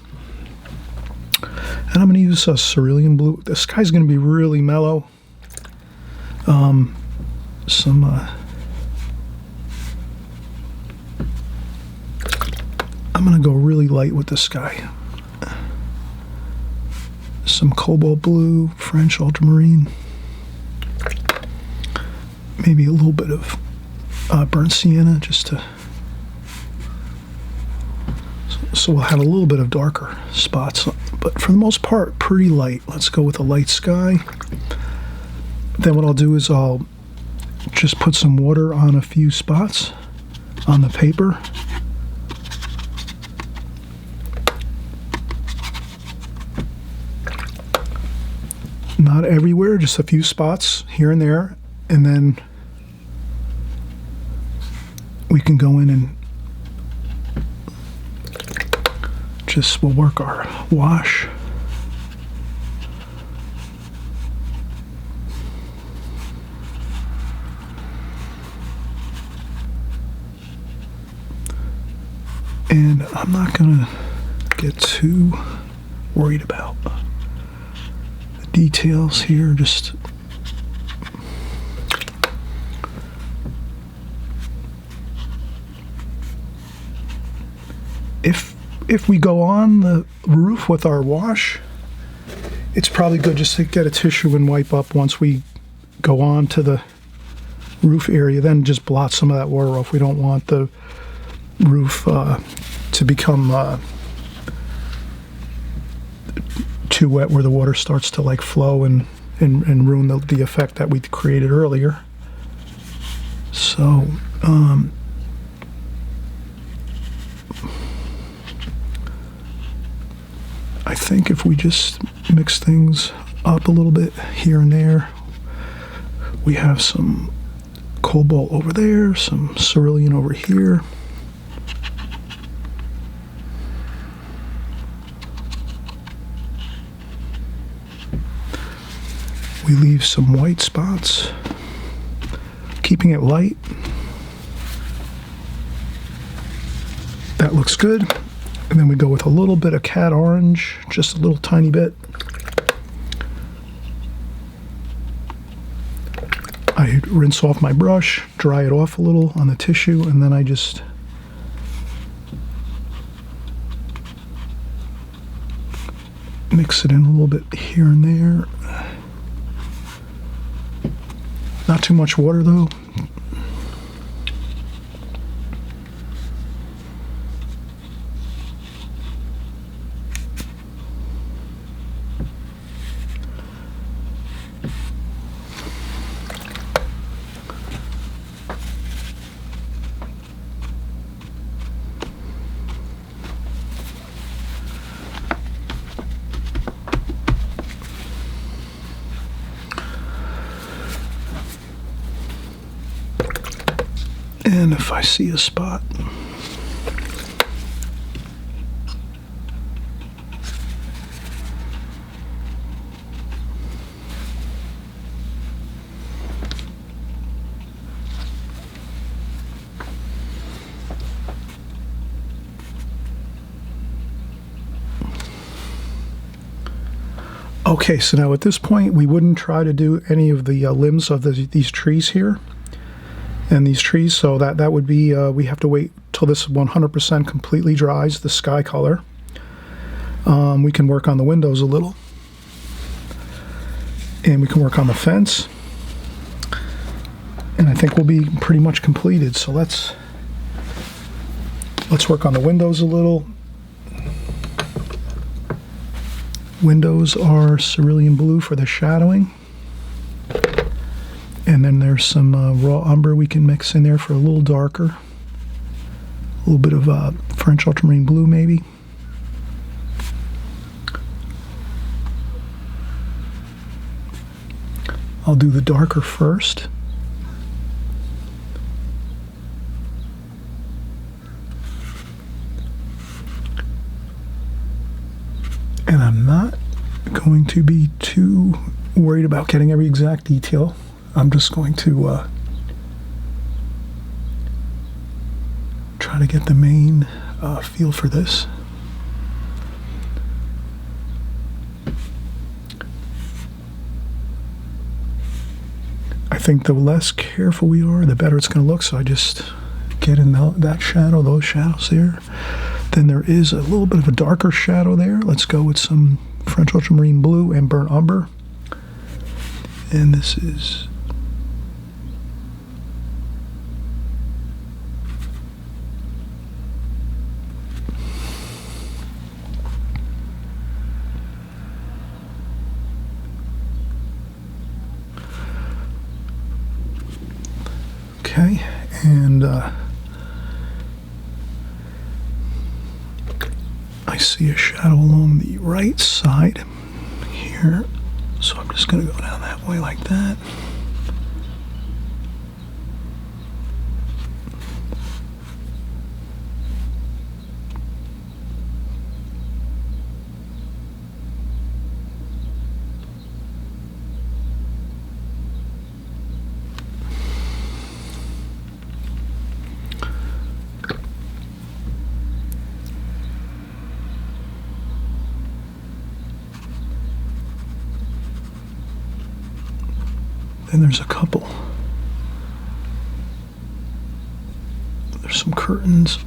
And I'm going to use a cerulean blue. The sky's going to be really mellow. I'm going to go really light with the sky. Some cobalt blue, French ultramarine, maybe a little bit of burnt sienna, just to, so we'll have a little bit of darker spots, but for the most part, pretty light. Let's go with a light sky. Then what I'll do is I'll just put some water on a few spots on the paper. Not everywhere, just a few spots here and there, and then we can go in and we'll work our wash. And I'm not gonna get too worried about the details here, just if we go on the roof with our wash, it's probably good just to get a tissue and wipe up once we go on to the roof area, then just blot some of that water off. We don't want the roof to become too wet where the water starts to like flow and ruin the effect that we created earlier. So I think if we just mix things up a little bit here and there, we have some cobalt over there, some cerulean over here. We leave some white spots, keeping it light. That looks good. And then we go with a little bit of cat orange, just a little tiny bit. I rinse off my brush, dry it off a little on the tissue, and then I just mix it in a little bit here and there. Not too much water though. And if I see a spot, okay, so now at this point we wouldn't try to do any of the limbs of these trees here. And these trees, so that would be, we have to wait till this 100% completely dries, the sky color. We can work on the windows a little. And we can work on the fence. And I think we'll be pretty much completed. So let's work on the windows a little. Windows are cerulean blue for the shadowing. And then there's some raw umber we can mix in there for a little darker. A little bit of French ultramarine blue maybe. I'll do the darker first. And I'm not going to be too worried about getting every exact detail. I'm just going to try to get the main feel for this. I think the less careful we are, the better it's going to look, so I just get in that shadow, those shadows there. Then there is a little bit of a darker shadow there. Let's go with some French ultramarine blue and burnt umber. And this is Okay, and I see a shadow along the right side here, so I'm just going to go down that way like that. Then there's a couple. There's some curtains.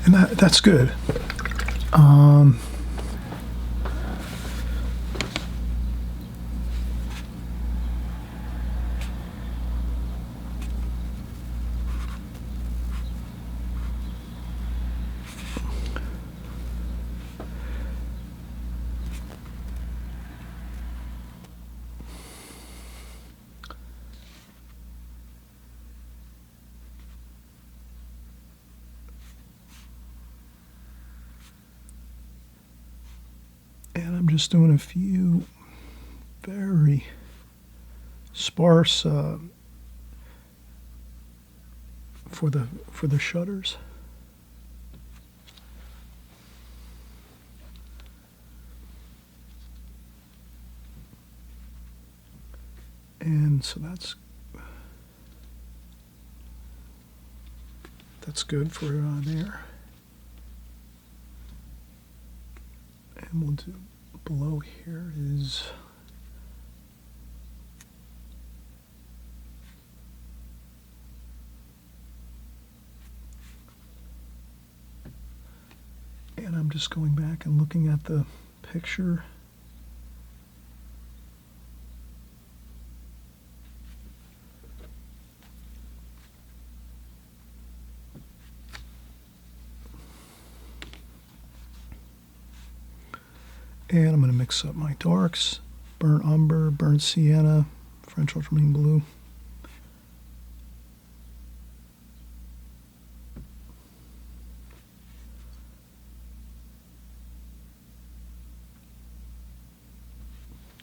And that's good. And I'm just doing a few very sparse for the shutters. And so that's good for there. And we'll do below here is and I'm just going back and looking at the picture. And I'm going to mix up my darks, burnt umber, burnt sienna, French ultramarine blue.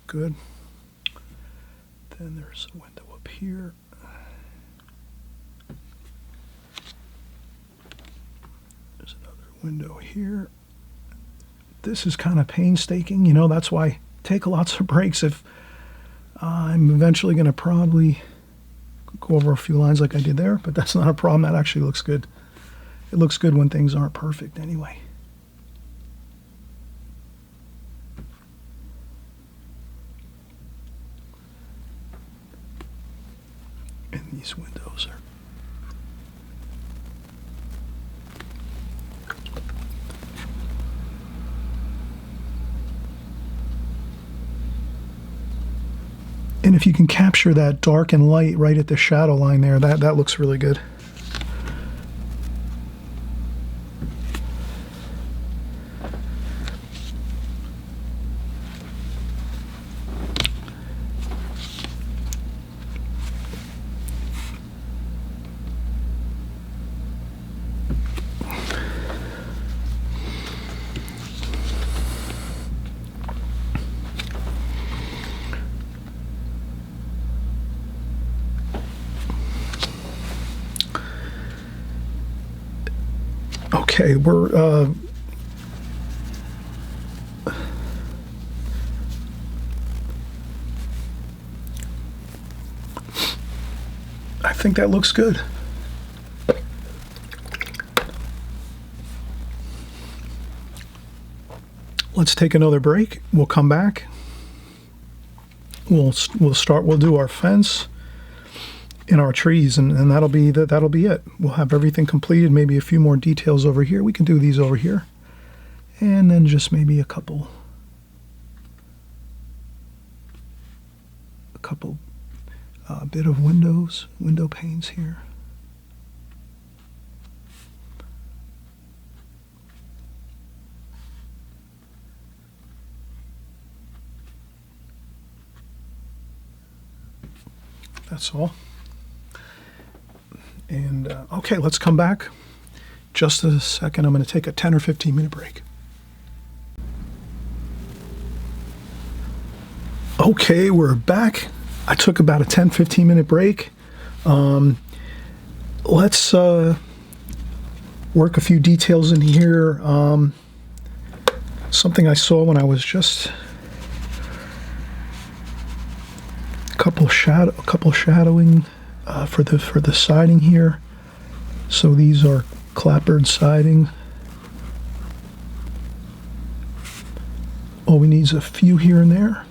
Good. Then there's a window up here. There's another window here. This is kind of painstaking, you know, that's why I take lots of breaks. If I'm eventually going to probably go over a few lines like I did there, but that's not a problem. That actually looks good. It looks good when things aren't perfect anyway. And these windows are and if you can capture that dark and light right at the shadow line there, that looks really good. Okay, we're I think that looks good. Let's take another break. We'll come back. We'll do our fence and our trees, and that'll be it. We'll have everything completed. Maybe a few more details over here. We can do these over here, and then just maybe a couple bit of window panes here. That's all. And okay, let's come back. Just a second. I'm going to take a 10 or 15 minute break. Okay, we're back. I took about a 10-15 minute break. Let's work a few details in here. Something I saw when I was just a couple shadowing for the siding here. So these are clapboard siding. All we need is a few here and there.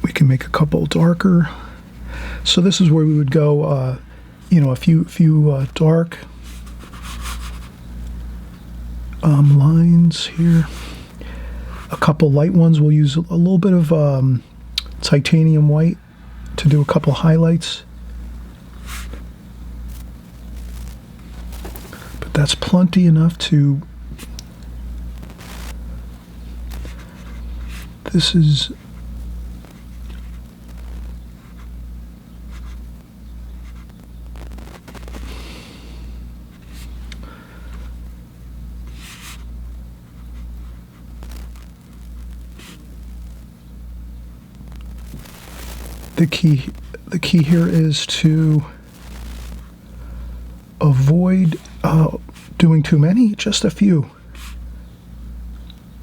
We can make a couple darker. So this is where we would go, you know, a few dark lines here. A couple light ones. We'll use a little bit of titanium white to do a couple highlights. But that's plenty enough to... This is... The key here is to avoid doing too many, just a few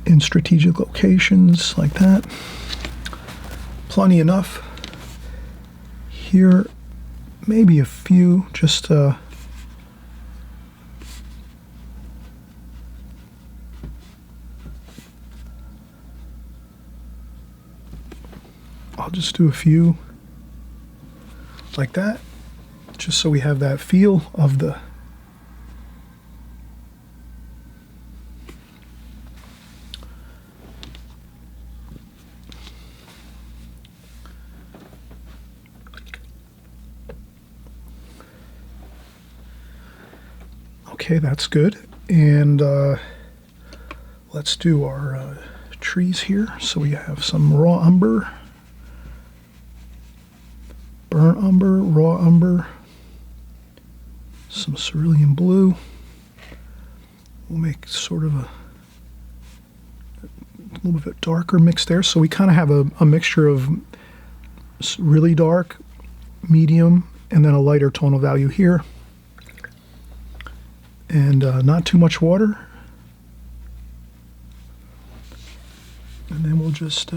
in strategic locations like that. Plenty enough. Here, maybe a few, just I'll just do a few like that, just so we have that feel of the okay, that's good. And let's do our trees here. So we have some raw umber, burnt umber, raw umber, some cerulean blue. We'll make sort of a little bit darker mix there. So we kind of have a mixture of really dark, medium, and then a lighter tonal value here. And not too much water. And then we'll just...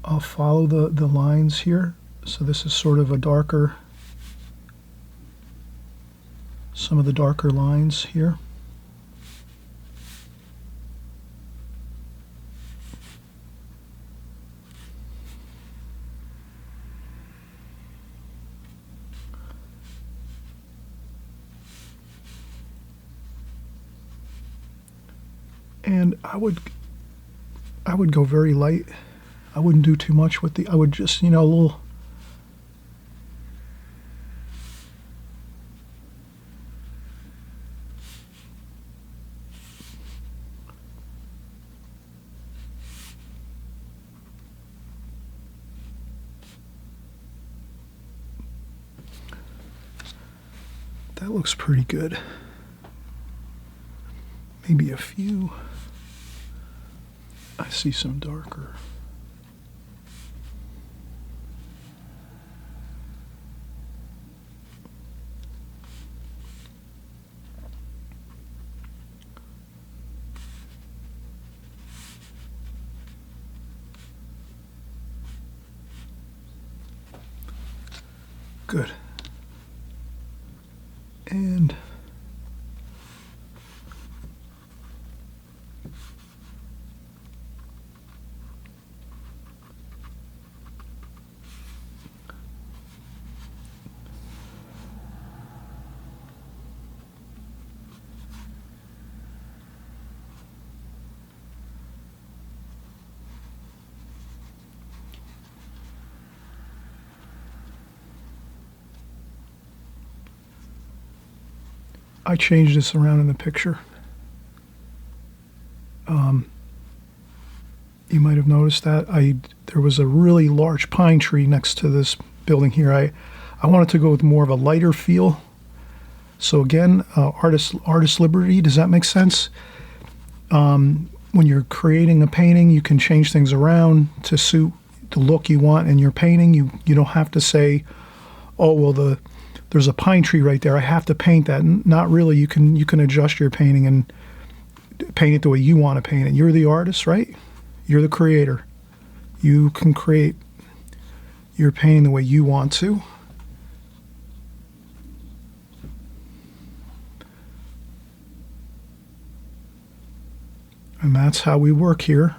I'll follow the lines here. So this is sort of a darker, some of the darker lines here. And I would go very light. I wouldn't do too much with I would just, you know, a little. That looks pretty good. Maybe a few. I see some darker. Good. And I changed this around in the picture. You might have noticed that there was a really large pine tree next to this building here. I wanted to go with more of a lighter feel. So again, artist liberty. Does that make sense? When you're creating a painting, you can change things around to suit the look you want in your painting. You don't have to say, oh well, there's a pine tree right there, I have to paint that. Not really. You can adjust your painting and paint it the way you want to paint it. You're the artist, right? You're the creator. You can create your painting the way you want to. And that's how we work here.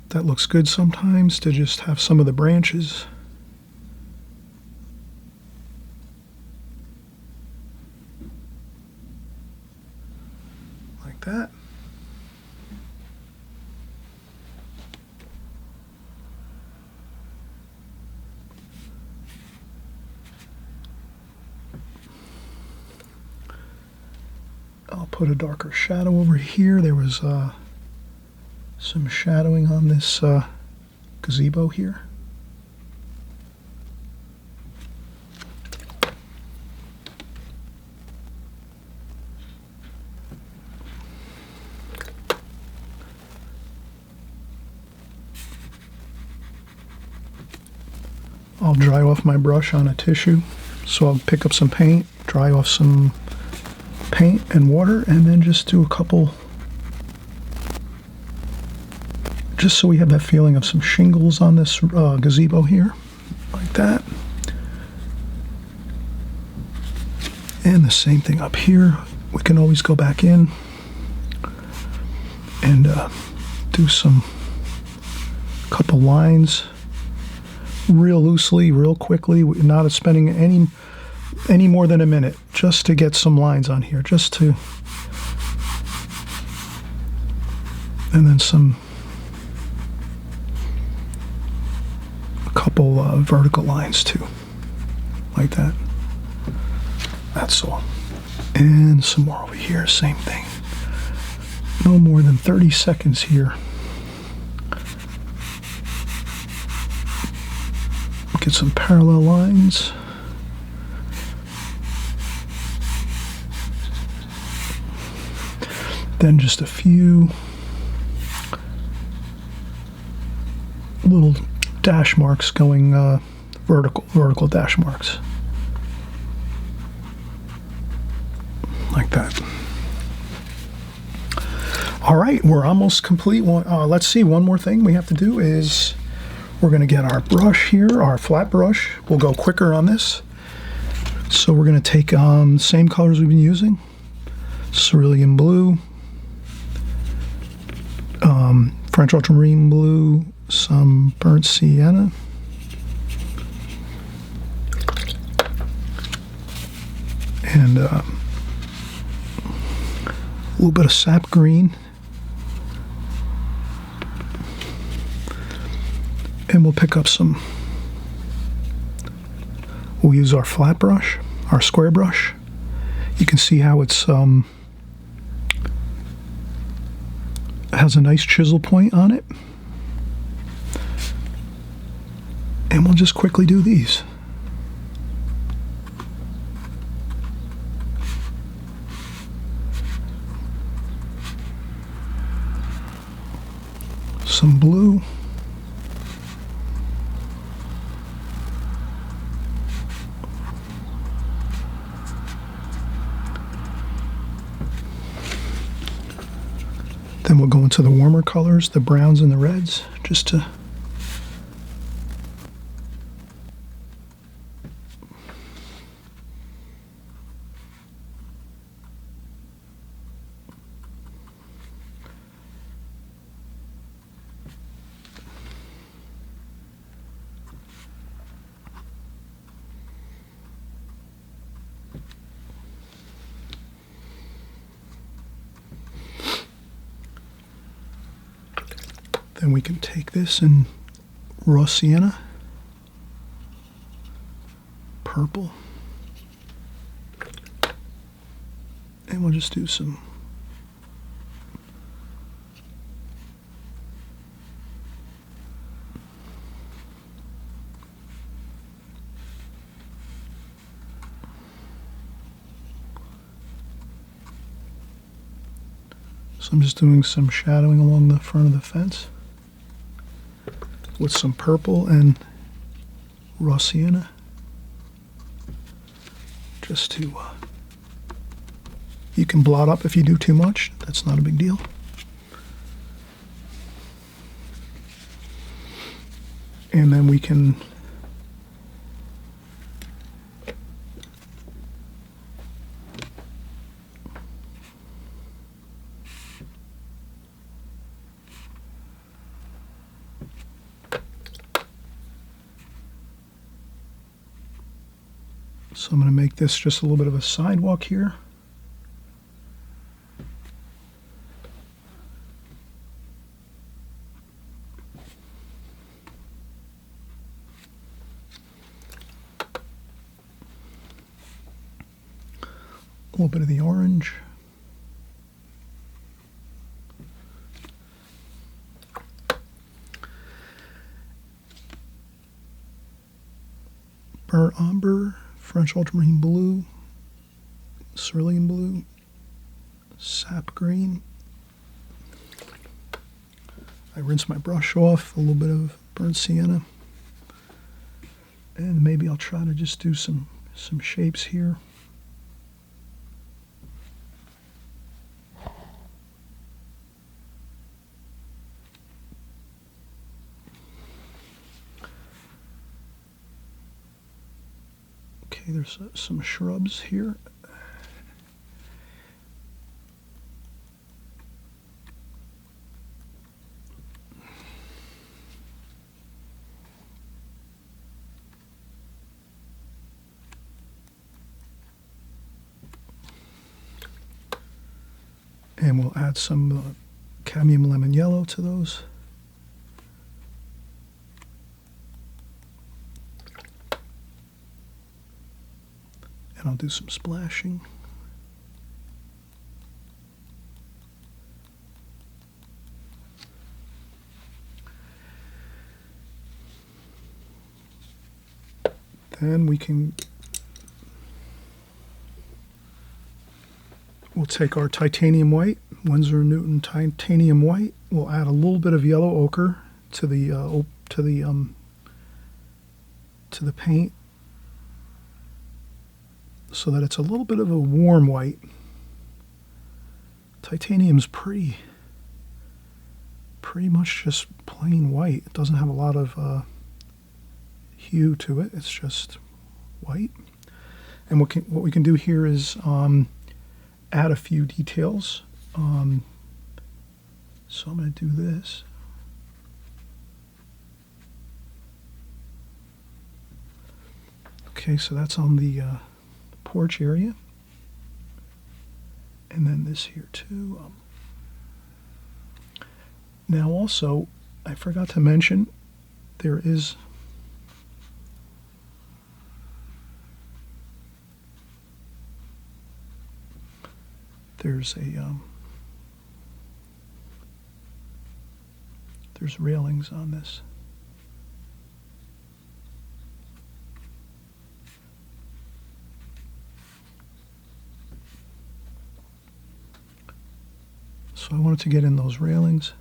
That looks good sometimes to just have some of the branches. Like that. I'll put a darker shadow over here. There was some shadowing on this gazebo here. I'll dry off my brush on a tissue. So I'll pick up some paint, dry off some paint and water, and then just do a couple, just so we have that feeling of some shingles on this gazebo here, like that. And the same thing up here. We can always go back in and do some couple lines real loosely, real quickly, not spending any more than a minute, just to get some lines on here, just to, and then a couple vertical lines too, like that. That's all. And some more over here, same thing. No more than 30 seconds here. Get some parallel lines. Then just a few little dash marks going vertical dash marks. Like that. All right, we're almost complete. Let's see, one more thing we have to do is we're going to get our brush here, our flat brush. We'll go quicker on this. So we're going to take same colors we've been using. Cerulean blue, French ultramarine blue, some burnt sienna, and a little bit of sap green. And we'll pick up some, we'll use our flat brush, our square brush. You can see how it's has a nice chisel point on it. And we'll just quickly do these. Some blue. Then we'll go into the warmer colors, the browns and the reds, just to Then we can take this and raw sienna, purple, and we'll just do some So I'm just doing some shadowing along the front of the fence with some purple and raw sienna, just to, you can blot up if you do too much, that's not a big deal. And then we can So I'm going to make this just a little bit of a sidewalk here. A little bit of the orange. Burnt umber. French ultramarine blue, cerulean blue, sap green. I rinse my brush off, a little bit of burnt sienna. And maybe I'll try to just do some shapes here. Okay, there's some shrubs here. And we'll add some cadmium lemon yellow to those. And I'll do some splashing. Then we'll take our titanium white, Winsor & Newton titanium white. We'll add a little bit of yellow ochre to the paint, so that it's a little bit of a warm white. Titanium's pretty much just plain white. It doesn't have a lot of hue to it. It's just white. And what we can do here is add a few details. So I'm going to do this. Okay, so that's on the porch area, and then this here too. Now also, I forgot to mention, there's railings on this. So I wanted to get in those railings,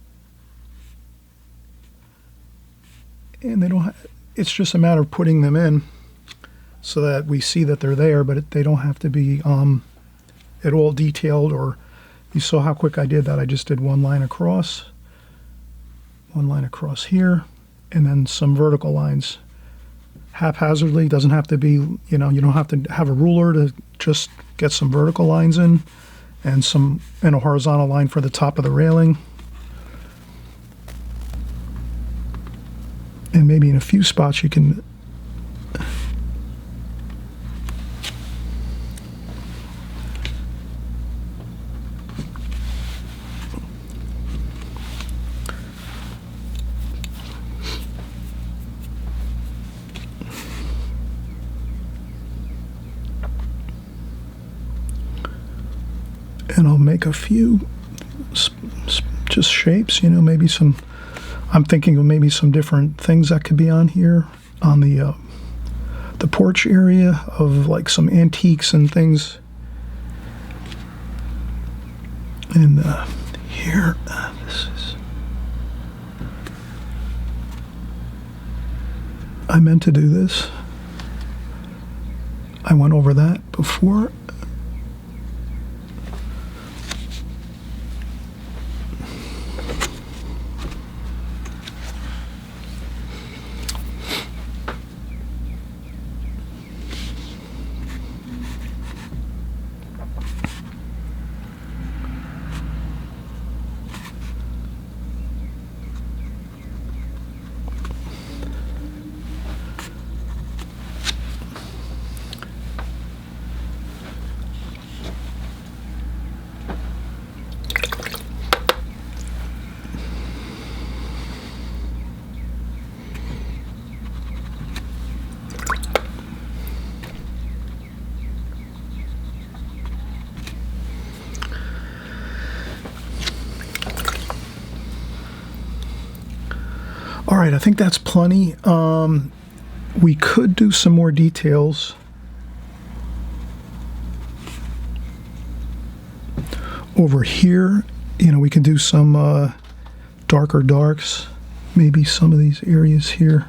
and they don't. It's just a matter of putting them in so that we see that they're there, but they don't have to be at all detailed. Or you saw how quick I did that. I just did one line across here, and then some vertical lines haphazardly. Doesn't have to be. You don't have to have a ruler to just get some vertical lines in. And a horizontal line for the top of the railing. And maybe in a few spots you can And I'll make a few just shapes, you know, maybe some, I'm thinking of maybe some different things that could be on here on the porch area, of like some antiques and things. And here, this is, I meant to do this. I went over that before. All right, I think that's plenty. We could do some more details over here. You know, we could do some darker darks, maybe some of these areas here.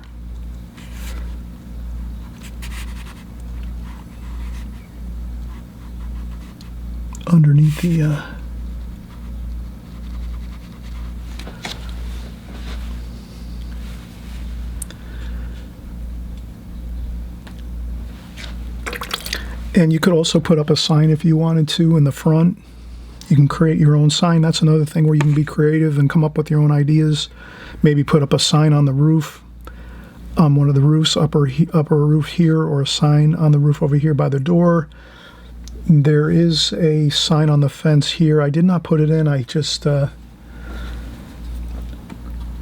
Underneath the and you could also put up a sign if you wanted to in the front. You can create your own sign. That's another thing where you can be creative and come up with your own ideas. Maybe put up a sign on the roof, one of the roofs, upper roof here, or a sign on the roof over here by the door. There is a sign on the fence here. I did not put it in. I just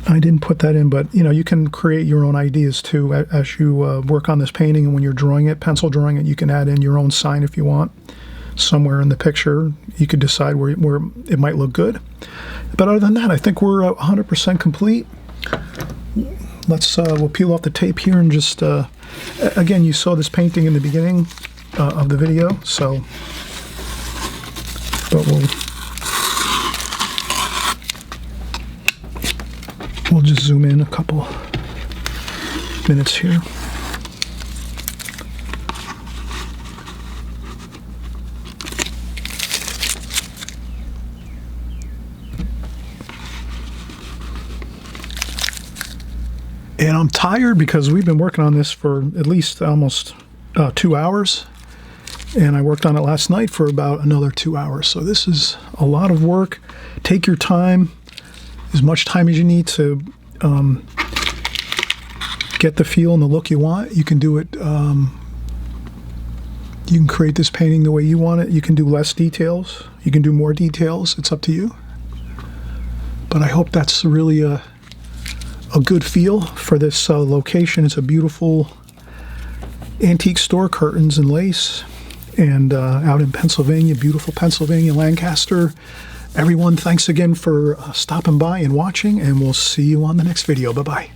I didn't put that in, but you know, you can create your own ideas too as you work on this painting, and when you're drawing it, pencil drawing it, you can add in your own sign if you want. Somewhere in the picture, you could decide where it might look good. But other than that, I think we're 100% complete. Let's we'll peel off the tape here and just again, you saw this painting in the beginning of the video, so but we'll just zoom in a couple minutes here. And I'm tired because we've been working on this for at least almost 2 hours. And I worked on it last night for about another 2 hours. So this is a lot of work. Take your time, as much time as you need to get the feel and the look you want. You can do it, you can create this painting the way you want it. You can do less details. You can do more details. It's up to you. But I hope that's really a good feel for this location. It's a beautiful antique store, curtains and lace, and out in Pennsylvania, beautiful Pennsylvania, Lancaster. Everyone, thanks again for stopping by and watching, and we'll see you on the next video. Bye-bye.